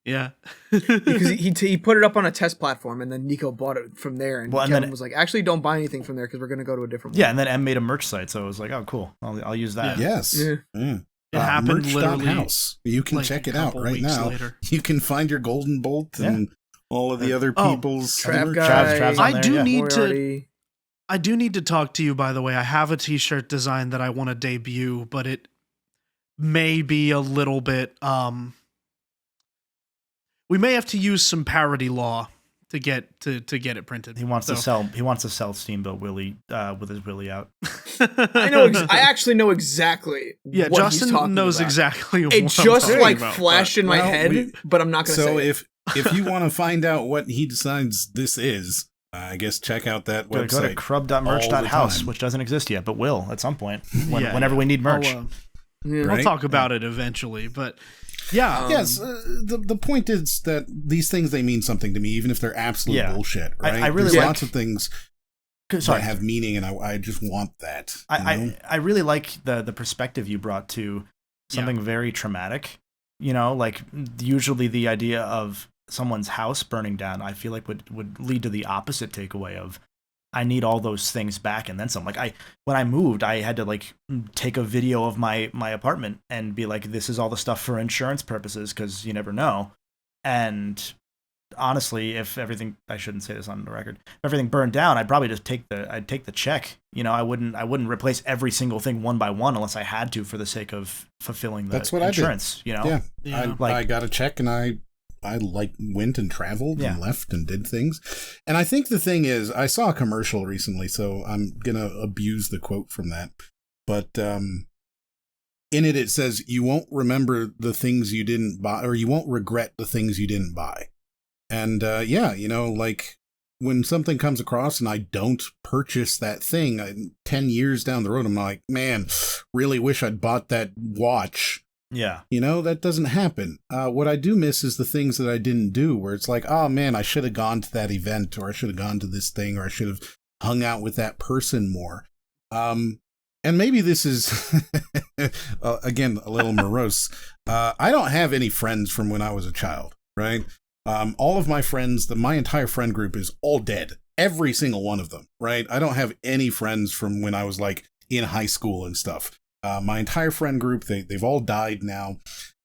Yeah. Because he put it up on a test platform, and then Nico bought it from there, and Kevin was like, actually, don't buy anything from there because we're going to go to a different one. Yeah, and then M made a merch site, so it was like, oh, cool. I'll use that. Yeah. Yes. Yeah. It happened literally. House. You can check it out right now. Later. You can find your Golden Bolt and all of the other people's Trap guy. Trav's on there, I do need to talk to you, by the way. I have a t-shirt design that I want to debut, but it may be a little bit we may have to use some parody law to get it printed. He wants to sell Steamboat Willie with his Willie out. I actually know exactly. Yeah, what Justin he's talking knows about. exactly. It what just I'm like about, flashed in my head, but I'm not going to say. So if you want to find out what he decides this is, I guess check out that website. Go to crub.merch.house, which doesn't exist yet, but will at some point whenever we need merch. I'll talk about it eventually, but yes. The point is that these things, they mean something to me, even if they're absolute bullshit. Right? I really There's lots of things that Sorry. have meaning, and I just want that. I really like the perspective you brought to something very traumatic. You know, like usually the idea of someone's house burning down, I feel like would lead to the opposite takeaway of, I need all those things back and then some. Like when I moved, I had to like take a video of my apartment and be like, this is all the stuff for insurance purposes, because you never know. And honestly, if everything, I shouldn't say this on the record, if everything burned down, I'd probably just take the check. You know, I wouldn't replace every single thing one by one unless I had to for the sake of fulfilling the insurance. You know, I got a check, and I like went and traveled and left and did things. And I think the thing is, I saw a commercial recently, so I'm going to abuse the quote from that. But in it says, you won't remember the things you didn't buy, or you won't regret the things you didn't buy. And you know, like when something comes across and I don't purchase that thing, 10 years down the road, I'm like, man, really wish I'd bought that watch. Yeah. That doesn't happen. What I do miss is the things that I didn't do, where it's like, oh man, I should have gone to that event, or I should have gone to this thing, or I should have hung out with that person more. And maybe this is, again, a little morose. I don't have any friends from when I was a child, right? All of my friends, my entire friend group is all dead. Every single one of them, right? I don't have any friends from when I was like in high school and stuff. My entire friend group, they've all died now,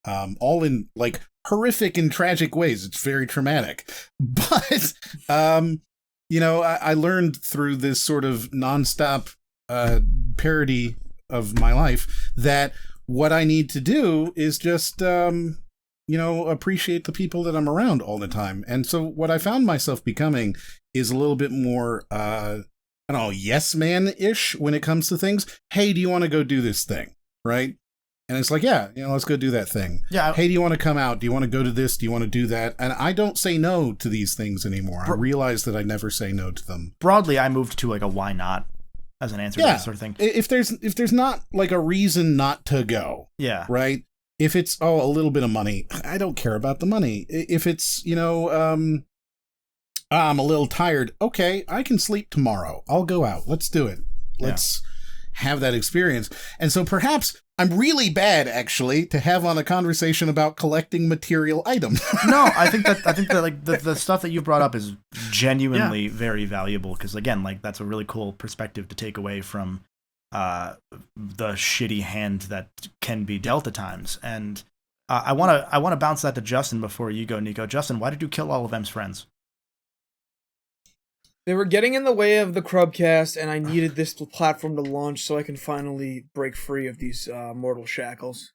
all in like horrific and tragic ways. It's very traumatic. But, I learned through this sort of nonstop parody of my life that what I need to do is just, appreciate the people that I'm around all the time. And so what I found myself becoming is a little bit more, I don't know, yes man-ish when it comes to things. Hey, do you want to go do this thing? Right? And it's like, yeah, let's go do that thing. Yeah. Hey, do you want to come out? Do you want to go to this? Do you want to do that? And I don't say no to these things anymore. I realize that I never say no to them. Broadly, I moved to like a why not as an answer to that sort of thing. If there's not like a reason not to go. Yeah. Right? If it's, a little bit of money, I don't care about the money. If it's, I'm a little tired. Okay, I can sleep tomorrow. I'll go out. Let's do it. Let's have that experience. And so perhaps I'm really bad, actually, to have on a conversation about collecting material items. No, I think that like the stuff that you brought up is genuinely very valuable, because again, like that's a really cool perspective to take away from the shitty hand that can be dealt at times. And I want to bounce that to Justin before you go, Nico. Justin, why did you kill all of M's friends? They were getting in the way of the Crubcast, and I needed this platform to launch so I can finally break free of these mortal shackles.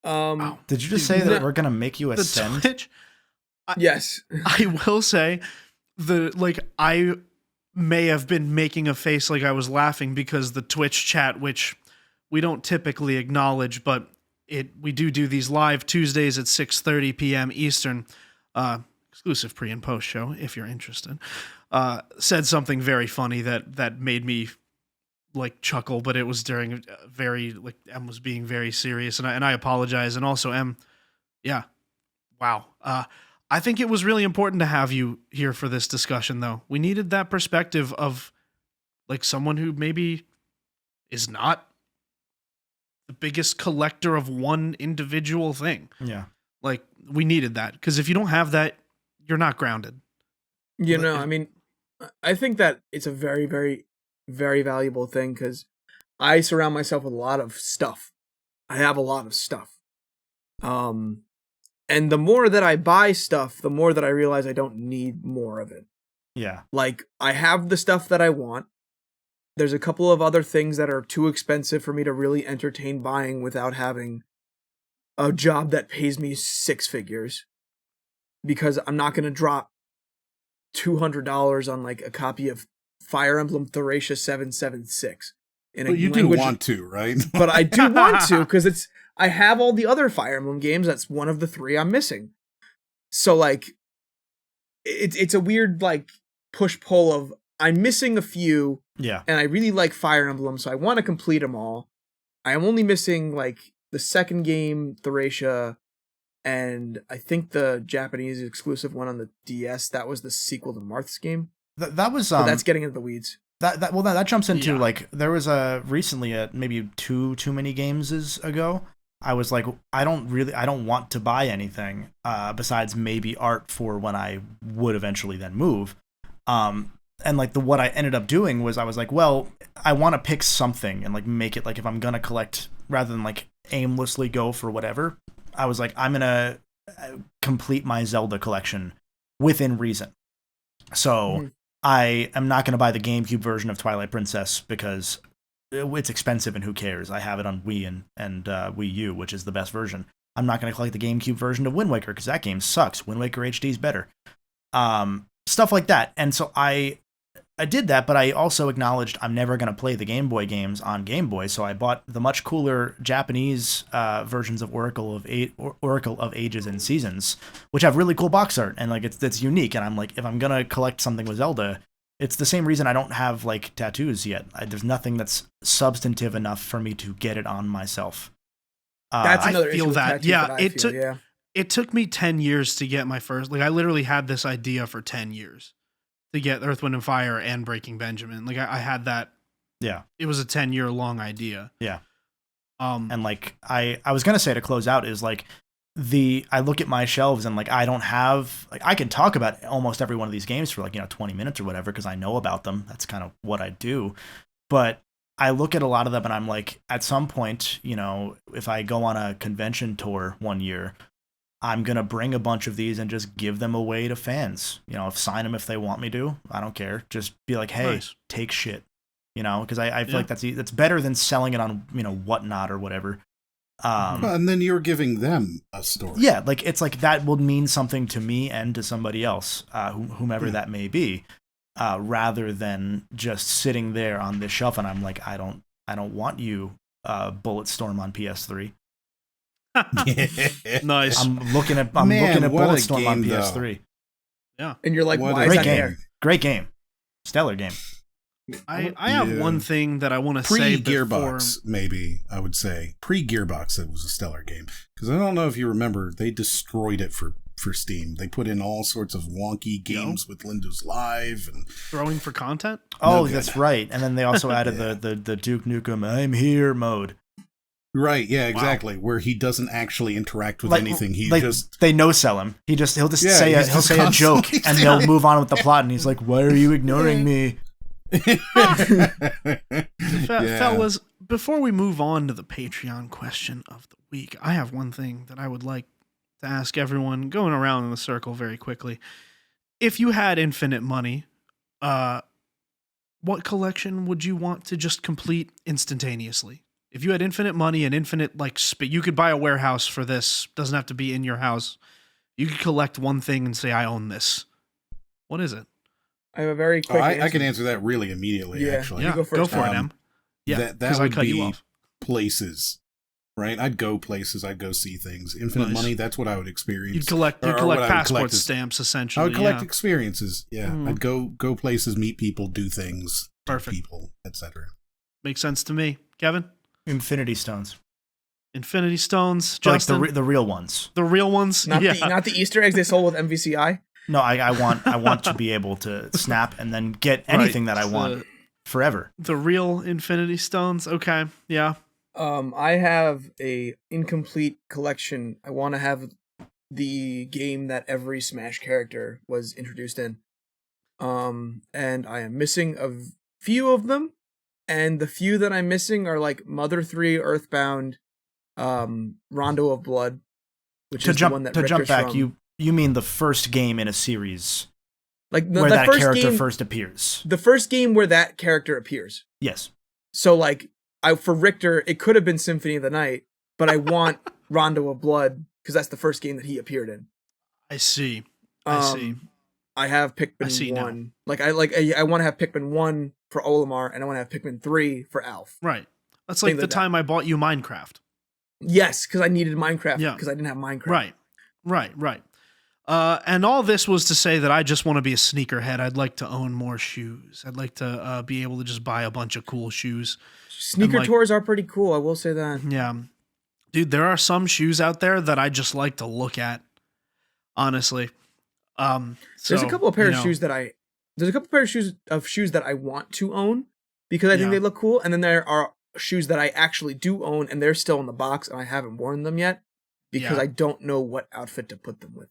Did you just say that we're gonna make you ascend? Twitch? Yes. I will say I may have been making a face like I was laughing because the Twitch chat, which we don't typically acknowledge, but we do these live Tuesdays at 6:30 p.m. Eastern, exclusive pre and post show if you're interested. Said something very funny that made me like chuckle, but it was during M was being very serious, and I apologize. And also M, yeah, wow. I think it was really important to have you here for this discussion, though. We needed that perspective of like someone who maybe is not the biggest collector of one individual thing. Yeah, like we needed that, because if you don't have that, you're not grounded. I mean, I think that it's a very, very, very valuable thing, because I surround myself with a lot of stuff. I have a lot of stuff. And the more that I buy stuff, the more that I realize I don't need more of it. Yeah. Like, I have the stuff that I want. There's a couple of other things that are too expensive for me to really entertain buying without having a job that pays me six figures. Because I'm not going to drop $200 on like a copy of Fire Emblem Thracia 776. But you do want to, right? But I do want to, because I have all the other Fire Emblem games. That's one of the three I'm missing. So like, it's a weird like push-pull of I'm missing a few. Yeah. And I really like Fire Emblem, so I want to complete them all. I am only missing like the second game, Thracia, and I think the Japanese exclusive one on the DS. That was the sequel to Marth's game. That was but that's getting into the weeds. That jumps into like there was recently maybe too many games ago. I was like, I don't want to buy anything besides maybe art for when I would eventually then move. And like what I ended up doing was I was like, well, I want to pick something and like make it like if I'm gonna collect rather than like aimlessly go for whatever. I was like, I'm gonna complete my Zelda collection within reason. So I am not gonna buy the GameCube version of Twilight Princess because it's expensive and who cares? I have it on Wii and Wii U, which is the best version. I'm not gonna collect the GameCube version of Wind Waker because that game sucks. Wind Waker HD is better. Stuff like that. And so I I did that, but I also acknowledged I'm never going to play the Game Boy games on Game Boy, so I bought the much cooler Japanese versions of Oracle of Ages and Seasons, which have really cool box art, and like it's unique. And I'm like, if I'm gonna collect something with Zelda, it's the same reason I don't have like tattoos yet. There's nothing that's substantive enough for me to get it on myself. That's another I feel issue that. with tattoos Yeah, that I feel, it took me 10 years to get my first. Like I literally had this idea for 10 years to get Earth, Wind, and Fire and Breaking Benjamin. Like I had that. Yeah, it was a 10-year long idea. Yeah. And like I was gonna say to close out is like I look at my shelves and like I don't have like I can talk about almost every one of these games for like 20 minutes or whatever because I know about them. That's kind of what I do. But I look at a lot of them and I'm like, at some point, if I go on a convention tour one year, I'm going to bring a bunch of these and just give them away to fans. Sign them if they want me to. I don't care. Just be like, hey, nice. Take shit. Because I feel like that's better than selling it on, Whatnot or whatever. And then you're giving them a story. Yeah, like it's like that will mean something to me and to somebody else, whomever that may be, rather than just sitting there on this shelf and I'm like, I don't want you, Bulletstorm on PS3. Nice. I'm looking at Bulletstorm on though. PS3. Yeah, and you're like, What why a is Great that game. there? Great game. Stellar game. I have one thing that I want to say Pre-Gearbox, maybe, I would say. Pre-Gearbox, it was a stellar game. Because I don't know if you remember, they destroyed it for Steam. They put in all sorts of wonky games with Windows Live. And throwing for content? Oh, No good. that's right. And then they also added the Duke Nukem I'm here mode. Right, yeah, exactly. Wow. Where he doesn't actually interact with Like- anything. He like, just... They no sell him. He'll just say he's just a joke constantly and they'll move on with the plot and he's like, why are you ignoring me? Fellas, before we move on to the Patreon question of the week, I have one thing that I would like to ask everyone, going around in the circle very quickly. If you had infinite money, what collection would you want to just complete instantaneously? If you had infinite money and infinite you could buy a warehouse for this. Doesn't have to be in your house. You could collect one thing and say, I own this. What is it? I have a very quick answer. I can answer that really immediately, actually. Yeah, go first. go for it, Em. Yeah, that would I cut you be off. places, right? I'd go places. I'd go see things. Infinite Nice. money, that's what I would experience. You'd collect Or what I would passport collect is- stamps, essentially. I would collect yeah. experiences. Yeah, Mhm. I'd go places, meet people, do things, to Perfect. people, etc. Makes sense to me. Kevin? Infinity Stones. Infinity Stones. Like Justin? the real ones. The real ones? Not yeah. the Easter eggs they sold with MVCI. No, I want to be able to snap and then get anything that I want forever. The real Infinity Stones? Okay. Yeah. I have a incomplete collection. I want to have the game that every Smash character was introduced in. And I am missing a few of them. And the few that I'm missing are like Mother 3, Earthbound, Rondo of Blood, which is the one that to jump Richter's back, from. you mean the first game in a series Like where the that first character game, first appears. the first game where that character appears. Yes. So like for Richter, it could have been Symphony of the Night, but I want Rondo of Blood because that's the first game that he appeared in. I see. I see. I have Pikmin I see 1. I want to have Pikmin 1 for Olimar, and I want to have Pikmin 3 for Alf. Right. That's like Things the like that. time I bought you Minecraft. Yes, because I needed Minecraft Yeah. because I didn't have Minecraft. Right. And all this was to say that I just want to be a sneakerhead. I'd like to own more shoes. I'd like to be able to just buy a bunch of cool shoes. Sneaker And, tours are pretty cool, I will say that. Yeah. Dude, there are some shoes out there that I just like to look at. Honestly. There's a couple of pair of shoes that I want to own because I think they look cool, and then there are shoes that I actually do own and they're still in the box and I haven't worn them yet because I don't know what outfit to put them with.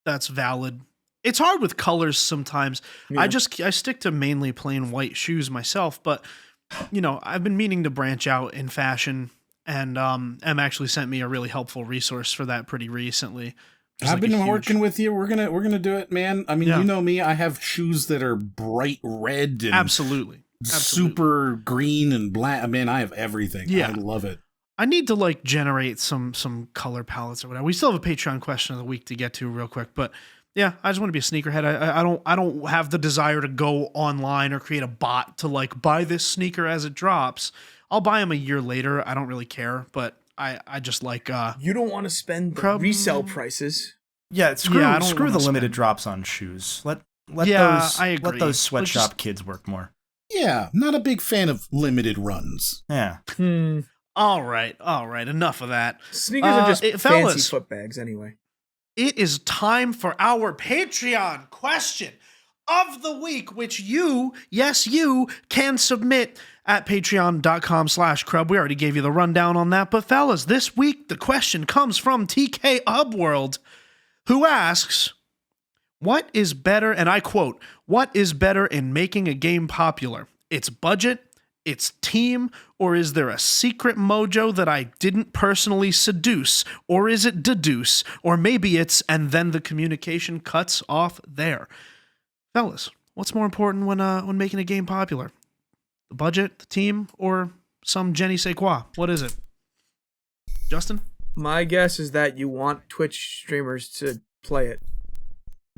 That's valid. It's hard with colors sometimes. Yeah. I stick to mainly plain white shoes myself, but I've been meaning to branch out in fashion, and Em actually sent me a really helpful resource for that pretty recently. I've been working with you. We're gonna do it, man. I mean, you know me. I have shoes that are bright red and absolutely super green and black. Man, I have everything. Yeah. I love it. I need to generate some color palettes or whatever. We still have a Patreon question of the week to get to real quick, but Yeah, I just want to be a sneakerhead. I don't have the desire to go online or create a bot to like buy this sneaker as it drops. I'll buy them a year later. I don't really care, but I just like You don't want to spend the Crub- resale prices. Yeah, screw Yeah, I don't screw the wanna limited spend- drops on shoes. Let Yeah, those I agree. let those sweatshop Just- kids work more. Yeah, not a big fan of limited runs. Yeah. All right, enough of that. Sneakers are just fancy fellas, foot bags anyway. it is time for our Patreon question of the week, which you, yes, you can submit at patreon.com/Crub. We already gave you the rundown on that. But fellas, this week, the question comes from TK Upworld, who asks, what is better, and I quote, what is better in making a game popular? Its budget, its team, or is there a secret mojo that I didn't personally seduce? Or is it deduce? Or maybe it's, and then the communication cuts off there. Fellas, what's more important when making a game popular? The budget, the team, or some je ne sais quoi? What is it? Justin? My guess is that you want Twitch streamers to play it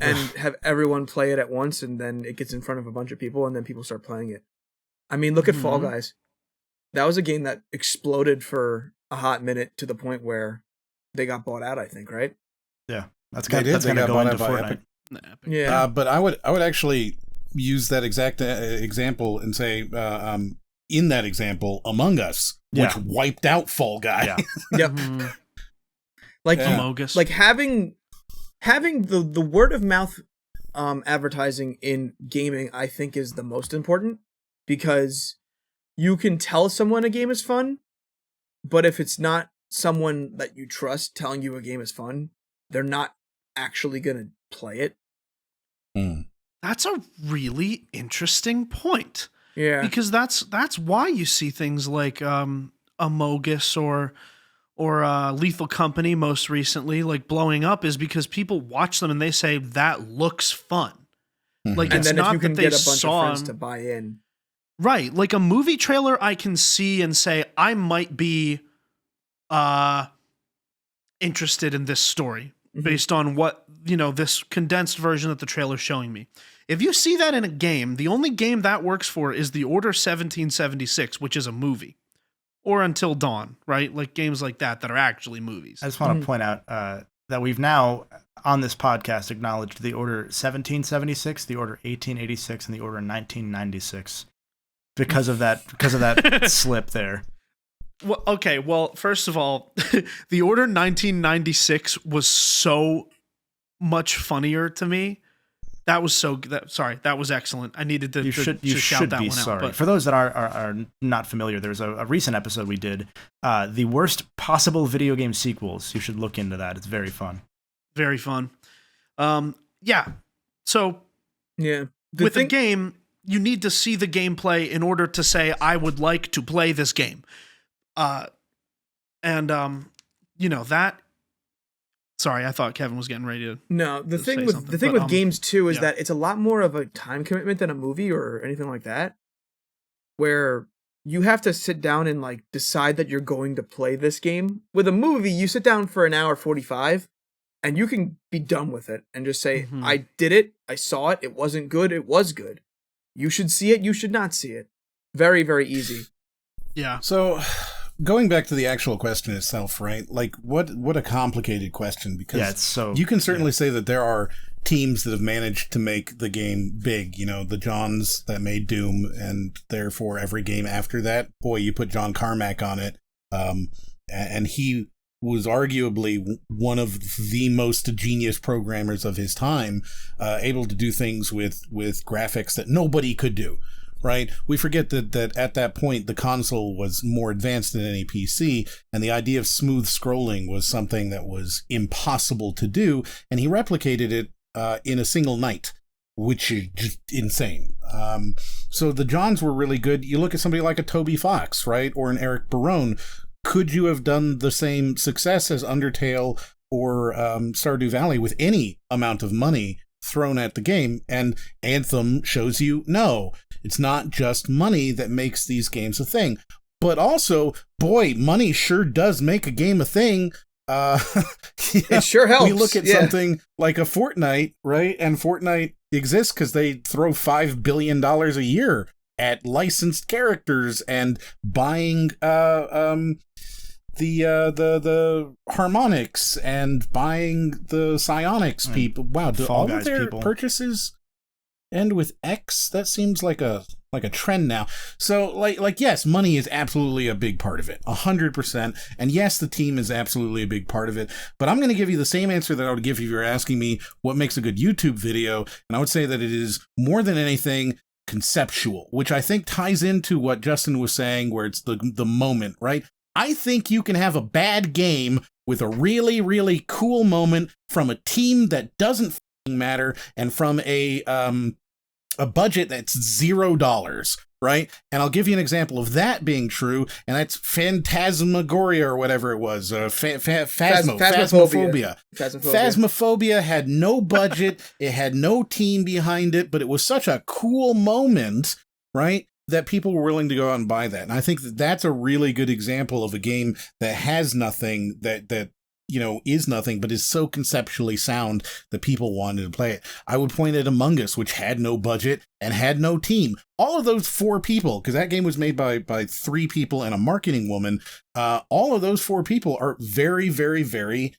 and have everyone play it at once, and then it gets in front of a bunch of people, and then people start playing it. I mean, look at Fall Guys. That was a game that exploded for a hot minute to the point where they got bought out, I think, right? Yeah. That's They gonna, did. that's They gonna got go bought into out by Fortnite. Epic. Yeah. But I would actually use that exact example and say, in that example, Among Us, which Yeah. wiped out Fall Guy. Yeah. Yep. Like, Yeah. Amogus. like having the word of mouth advertising in gaming, I think, is the most important, because you can tell someone a game is fun, but if it's not someone that you trust telling you a game is fun, they're not actually gonna play it. That's a really interesting point. Yeah. Because that's why you see things like Amogus or Lethal Company most recently like blowing up, is because people watch them and they say that looks fun. Like, And it's then if not you can that they get a bunch of saw friends to buy in. right, like a movie trailer I can see and say I might be interested in this story based on what, this condensed version that the trailer's showing me. If you see that in a game, the only game that works for is The Order 1776, which is a movie. Or Until Dawn, right? Like games like that are actually movies. I just want to point out that we've now, on this podcast, acknowledged the Order 1776, the Order 1886, and the Order 1996 because of that slip there. Well, okay, first of all, The Order 1996 was so much funnier to me. That was that was excellent. I needed to You should shout that be one sorry. out. But For those that are not familiar, there's a recent episode we did, the worst possible video game sequels. You should look into that. It's very fun. very fun. Yeah. So Yeah. with a game, you need to see the gameplay in order to say, I would like to play this game. That. Sorry, I thought Kevin was getting ready to. No, the to thing say with something, but, games too is yeah. that it's a lot more of a time commitment than a movie or anything like that, where you have to sit down and like decide that you're going to play this game. With a movie, you sit down for an hour 45 and you can be done with it and just say, Mhm. I did it, I saw it, it wasn't good, it was good. You should see it, you should not see it. Very, very easy. Yeah. So, going back to the actual question itself, right? Like, what a complicated question, because Yeah, it's so. you can certainly say that there are teams that have managed to make the game big. The Johns that made Doom, and therefore every game after that, boy, you put John Carmack on it, and he was arguably one of the most genius programmers of his time, able to do things with graphics that nobody could do. Right? We forget that at that point, the console was more advanced than any PC, and the idea of smooth scrolling was something that was impossible to do, and he replicated it in a single night, which is just insane. So the Johns were really good. You look at somebody like a Toby Fox, right? Or an Eric Barone. Could you have done the same success as Undertale or Stardew Valley with any amount of money thrown at the game? And Anthem shows you no. It's not just money that makes these games a thing. But also, boy, money sure does make a game a thing. Uh, yeah, It sure helps. we look at Yeah. something like a Fortnite, right? And Fortnite exists because they throw $5 billion a year at licensed characters and buying the harmonics and buying the psionics people. Wow, do Fall all Guys of their people. purchases end with X? That seems like a trend now. So like yes, money is absolutely a big part of it, 100%. And yes, the team is absolutely a big part of it. But I'm going to give you the same answer that I would give if you were asking me what makes a good YouTube video, and I would say that it is more than anything conceptual, which I think ties into what Justin was saying, where it's the moment, right? I think you can have a bad game with a really, really cool moment from a team that doesn't f***ing matter and from a budget that's $0, right? And I'll give you an example of that being true, and that's Phantasmagoria or whatever it was. Phasmophobia. Phasmophobia had no budget, it had no team behind it, but it was such a cool moment, right, that people were willing to go out and buy that. And I think that that's a really good example of a game that has nothing, that is nothing, but is so conceptually sound that people wanted to play it. I would point at Among Us, which had no budget and had no team. All of those 4 people, because that game was made by 3 people and a marketing woman, all of those 4 people are very, very, very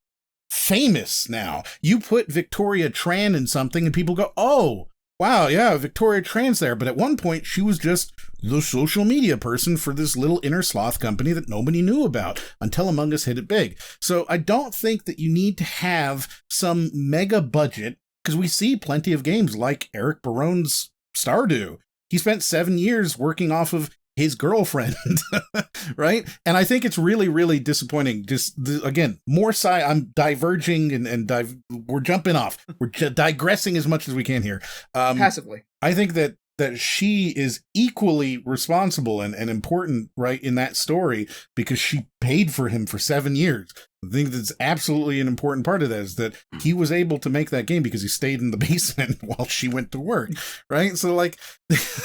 famous now. You put Victoria Tran in something and people go, oh, wow, yeah, Victoria Tran's there. But at one point, she was just the social media person for this little inner sloth company that nobody knew about until Among Us hit it big. So I don't think that you need to have some mega budget, because we see plenty of games like Eric Barone's Stardew. He spent 7 years working off of his girlfriend, right? And I think it's really, really disappointing. Just, again, more I'm diverging and we're jumping off. We're digressing as much as we can here. Passively. I think that she is equally responsible and important, right, in that story, because she paid for him for 7 years. I think that's absolutely an important part of that, is that he was able to make that game because he stayed in the basement while she went to work, right? So, like,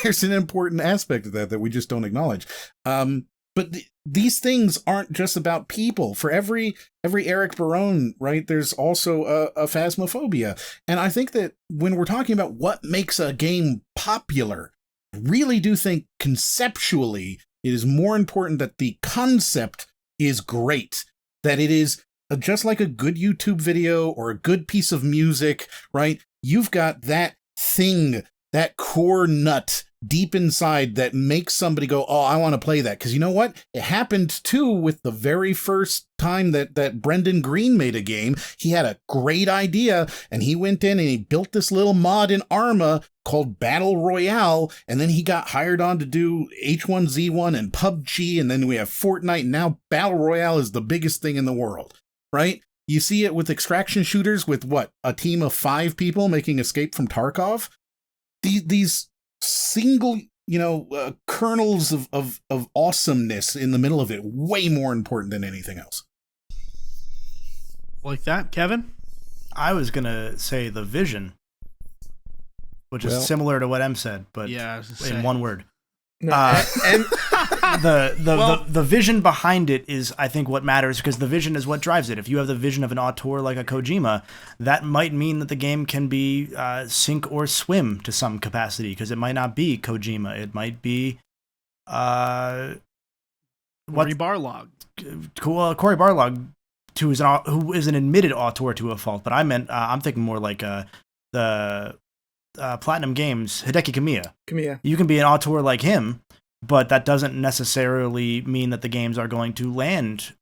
there's an important aspect of that we just don't acknowledge. But these things aren't just about people. For every Eric Barone, right, there's also a Phasmophobia. And I think that when we're talking about what makes a game popular, I really do think conceptually it is more important that the concept is great, that it is just like a good YouTube video or a good piece of music, right? You've got that thing, that core nut deep inside that makes somebody go, oh, I want to play that. Because you know what? It happened too with the very first time that Brendan Green made a game. He had a great idea and he went in and he built this little mod in Arma called Battle Royale, and then he got hired on to do H1Z1 and PUBG, and then we have Fortnite, and now Battle Royale is the biggest thing in the world, right? You see it with extraction shooters with what? A team of 5 people making Escape from Tarkov? These single, kernels of awesomeness in the middle of it, way more important than anything else. Like that, Kevin? I was going to say the vision, which is similar to what Em said, but in one word. No, and the vision behind it is, I think, what matters, because the vision is what drives it. If you have the vision of an auteur like a Kojima, that might mean that the game can be sink or swim to some capacity, because it might not be Kojima. It might be Cory Barlog. Cory Barlog, who is an admitted auteur to a fault, but I'm thinking more like the Platinum Games, Hideki Kamiya. You can be an auteur like him, but that doesn't necessarily mean that the games are going to land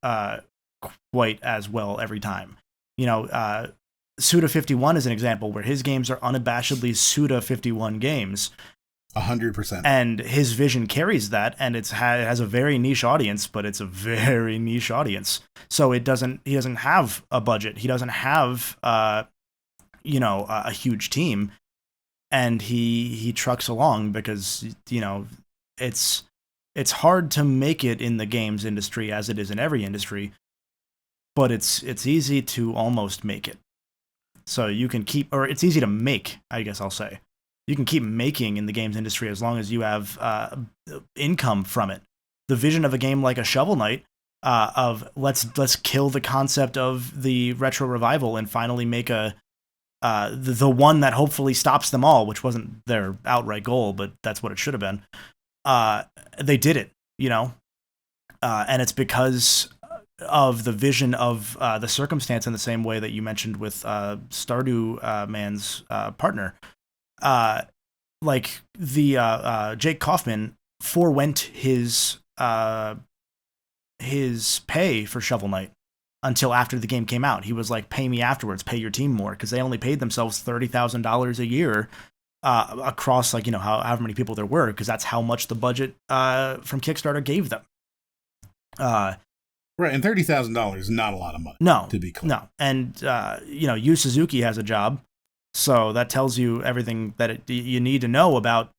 quite as well every time. Suda 51 is an example where his games are unabashedly Suda 51 games. 100%. And his vision carries that, and it has a very niche audience, but it's a very niche audience. So he doesn't have a budget. He doesn't have a huge team. And he trucks along because, it's hard to make it in the games industry as it is in every industry, but it's easy to almost make it. So you can it's easy to make, I guess I'll say. You can keep making in the games industry as long as you have income from it. The vision of a game like a Shovel Knight of let's kill the concept of the retro revival and finally make the one that hopefully stops them all, which wasn't their outright goal, but that's what it should have been. They did it, and it's because of the vision of the circumstance, in the same way that you mentioned with Stardew Man's partner. Like the Jake Kaufman forewent his pay for Shovel Knight until after the game came out. He was like, pay me afterwards, pay your team more, because they only paid themselves $30,000 a year across, like, however many people there were, because that's how much the budget from Kickstarter gave them. Right, and $30,000 is not a lot of money. No, to be clear. No, and Yu Suzuki has a job, so that tells you everything that you need to know about.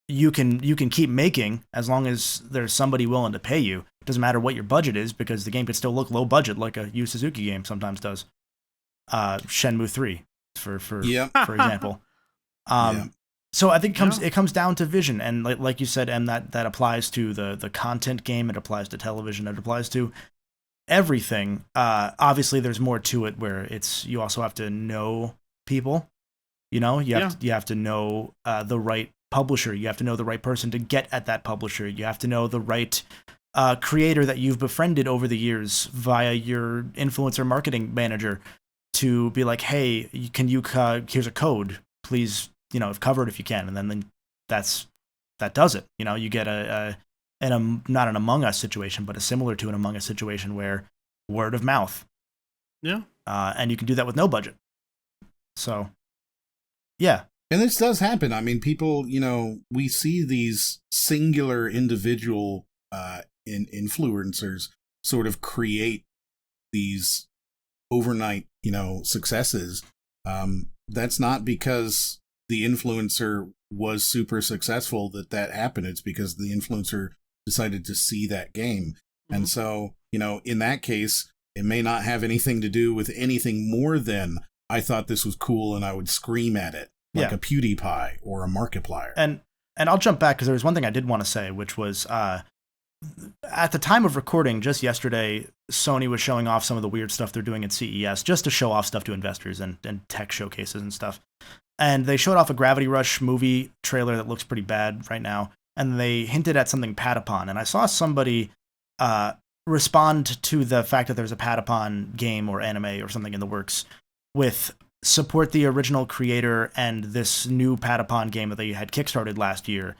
You can keep making as long as there's somebody willing to pay you. It doesn't matter what your budget is, because the game could still look low budget, like a Yu Suzuki game sometimes does. Shenmue 3, for example. So I think it comes down to vision, and like you said, and that applies to the content game. It applies to television. It applies to everything. Obviously, there's more to it, where you also have to know people. You have to know the right publisher. You have to know the right person to get at that publisher. You have to know the right creator that you've befriended over the years via your influencer marketing manager to be like, hey, can you here's a code, please, cover it if you can. And then that does it. You get not an Among Us situation, but a similar to an Among Us situation, where word of mouth. Yeah. And you can do that with no budget. So, yeah. And this does happen. I mean, people, we see these singular individual influencers sort of create these overnight, successes. That's not because the influencer was super successful that happened. It's because the influencer decided to see that game. Mm-hmm. And so, in that case, it may not have anything to do with anything more than, I thought this was cool and I would scream at it. Like a PewDiePie or a Markiplier. And I'll jump back, because there was one thing I did want to say, which was at the time of recording, just yesterday, Sony was showing off some of the weird stuff they're doing at CES, just to show off stuff to investors and tech showcases and stuff. And they showed off a Gravity Rush movie trailer that looks pretty bad right now, and they hinted at something Patapon. And I saw somebody respond to the fact that there's a Patapon game or anime or something in the works with support the original creator and this new Patapon game that they had kickstarted last year.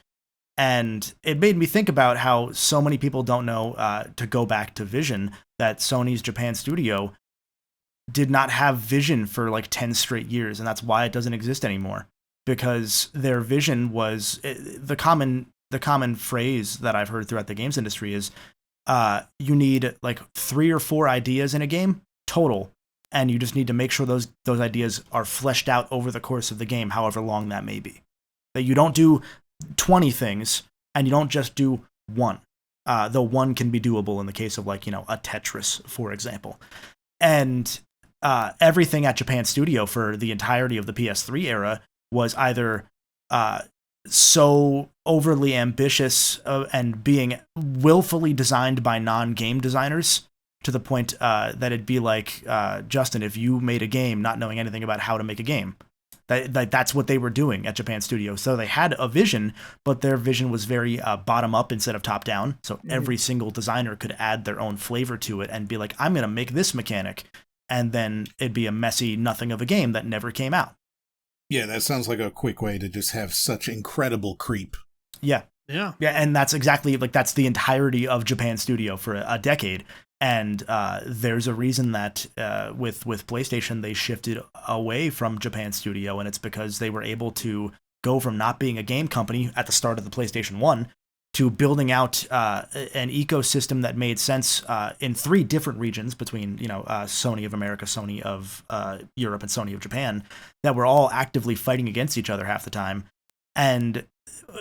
And it made me think about how so many people don't know, to go back to vision, that Sony's Japan studio did not have vision for like 10 straight years. And that's why it doesn't exist anymore, because their vision was the common phrase that I've heard throughout the games industry is you need like 3 or 4 ideas in a game total. And you just need to make sure those ideas are fleshed out over the course of the game, however long that may be. That you don't do 20 things, and you don't just do one. Though one can be doable in the case of, like, a Tetris, for example. And everything at Japan Studio for the entirety of the PS3 era was either so overly ambitious and being willfully designed by non-game designers, to the point that it'd be like, Justin, if you made a game not knowing anything about how to make a game. That's what they were doing at Japan Studio. So they had a vision, but their vision was very bottom up instead of top down. So every single designer could add their own flavor to it and be like, I'm going to make this mechanic. And then it'd be a messy nothing of a game that never came out. Yeah, that sounds like a quick way to just have such incredible creep. Yeah. Yeah. Yeah, and that's exactly, like, that's the entirety of Japan Studio for a decade. And there's a reason that with PlayStation, they shifted away from Japan Studio, and it's because they were able to go from not being a game company at the start of the PlayStation 1 to building out an ecosystem that made sense in 3 different regions between, Sony of America, Sony of Europe, and Sony of Japan, that were all actively fighting against each other half the time. And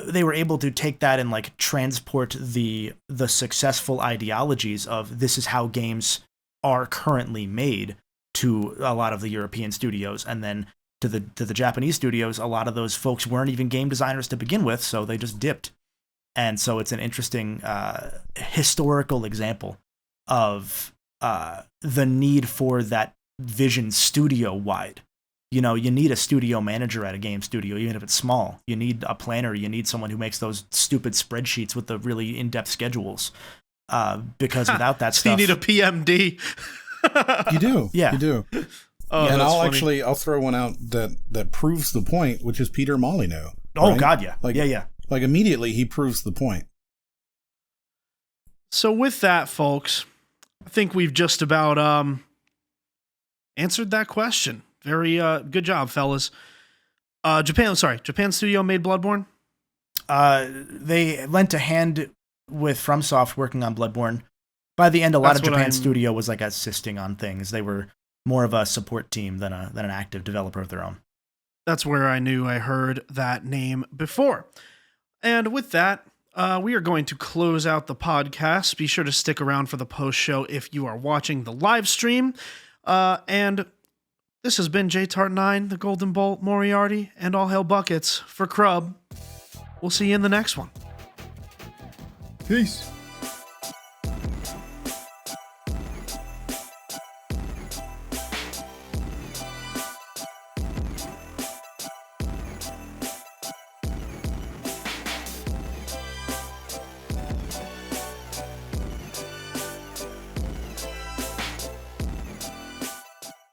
they were able to take that and like transport the successful ideologies of this is how games are currently made to a lot of the European studios, and then to the Japanese studios. A lot of those folks weren't even game designers to begin with, so they just dipped. And so it's an interesting historical example of the need for that vision studio wide. You know, you need a studio manager at a game studio, even if it's small. You need a planner. You need someone who makes those stupid spreadsheets with the really in-depth schedules. Because without that So stuff, you need a PMD. You do. Yeah. You do. Oh, and that's I'll funny. I'll throw one out that proves the point, which is Peter Molyneux. oh right? god, yeah, Like, yeah. Like immediately he proves the point. So with that, folks, I think we've just about answered that question. Very good job, fellas. Japan Studio made Bloodborne. They lent a hand with FromSoft working on Bloodborne. By the end, a lot That's of what Japan I'm- Studio was like assisting on things. They were more of a support team than an active developer of their own. That's where I knew I heard that name before. And with that, we are going to close out the podcast. Be sure to stick around for the post show if you are watching the live stream. And this has been JTart9, the Golden Bolt, Moriarty, and All Hail Buckets for Crub. We'll see you in the next one. Peace.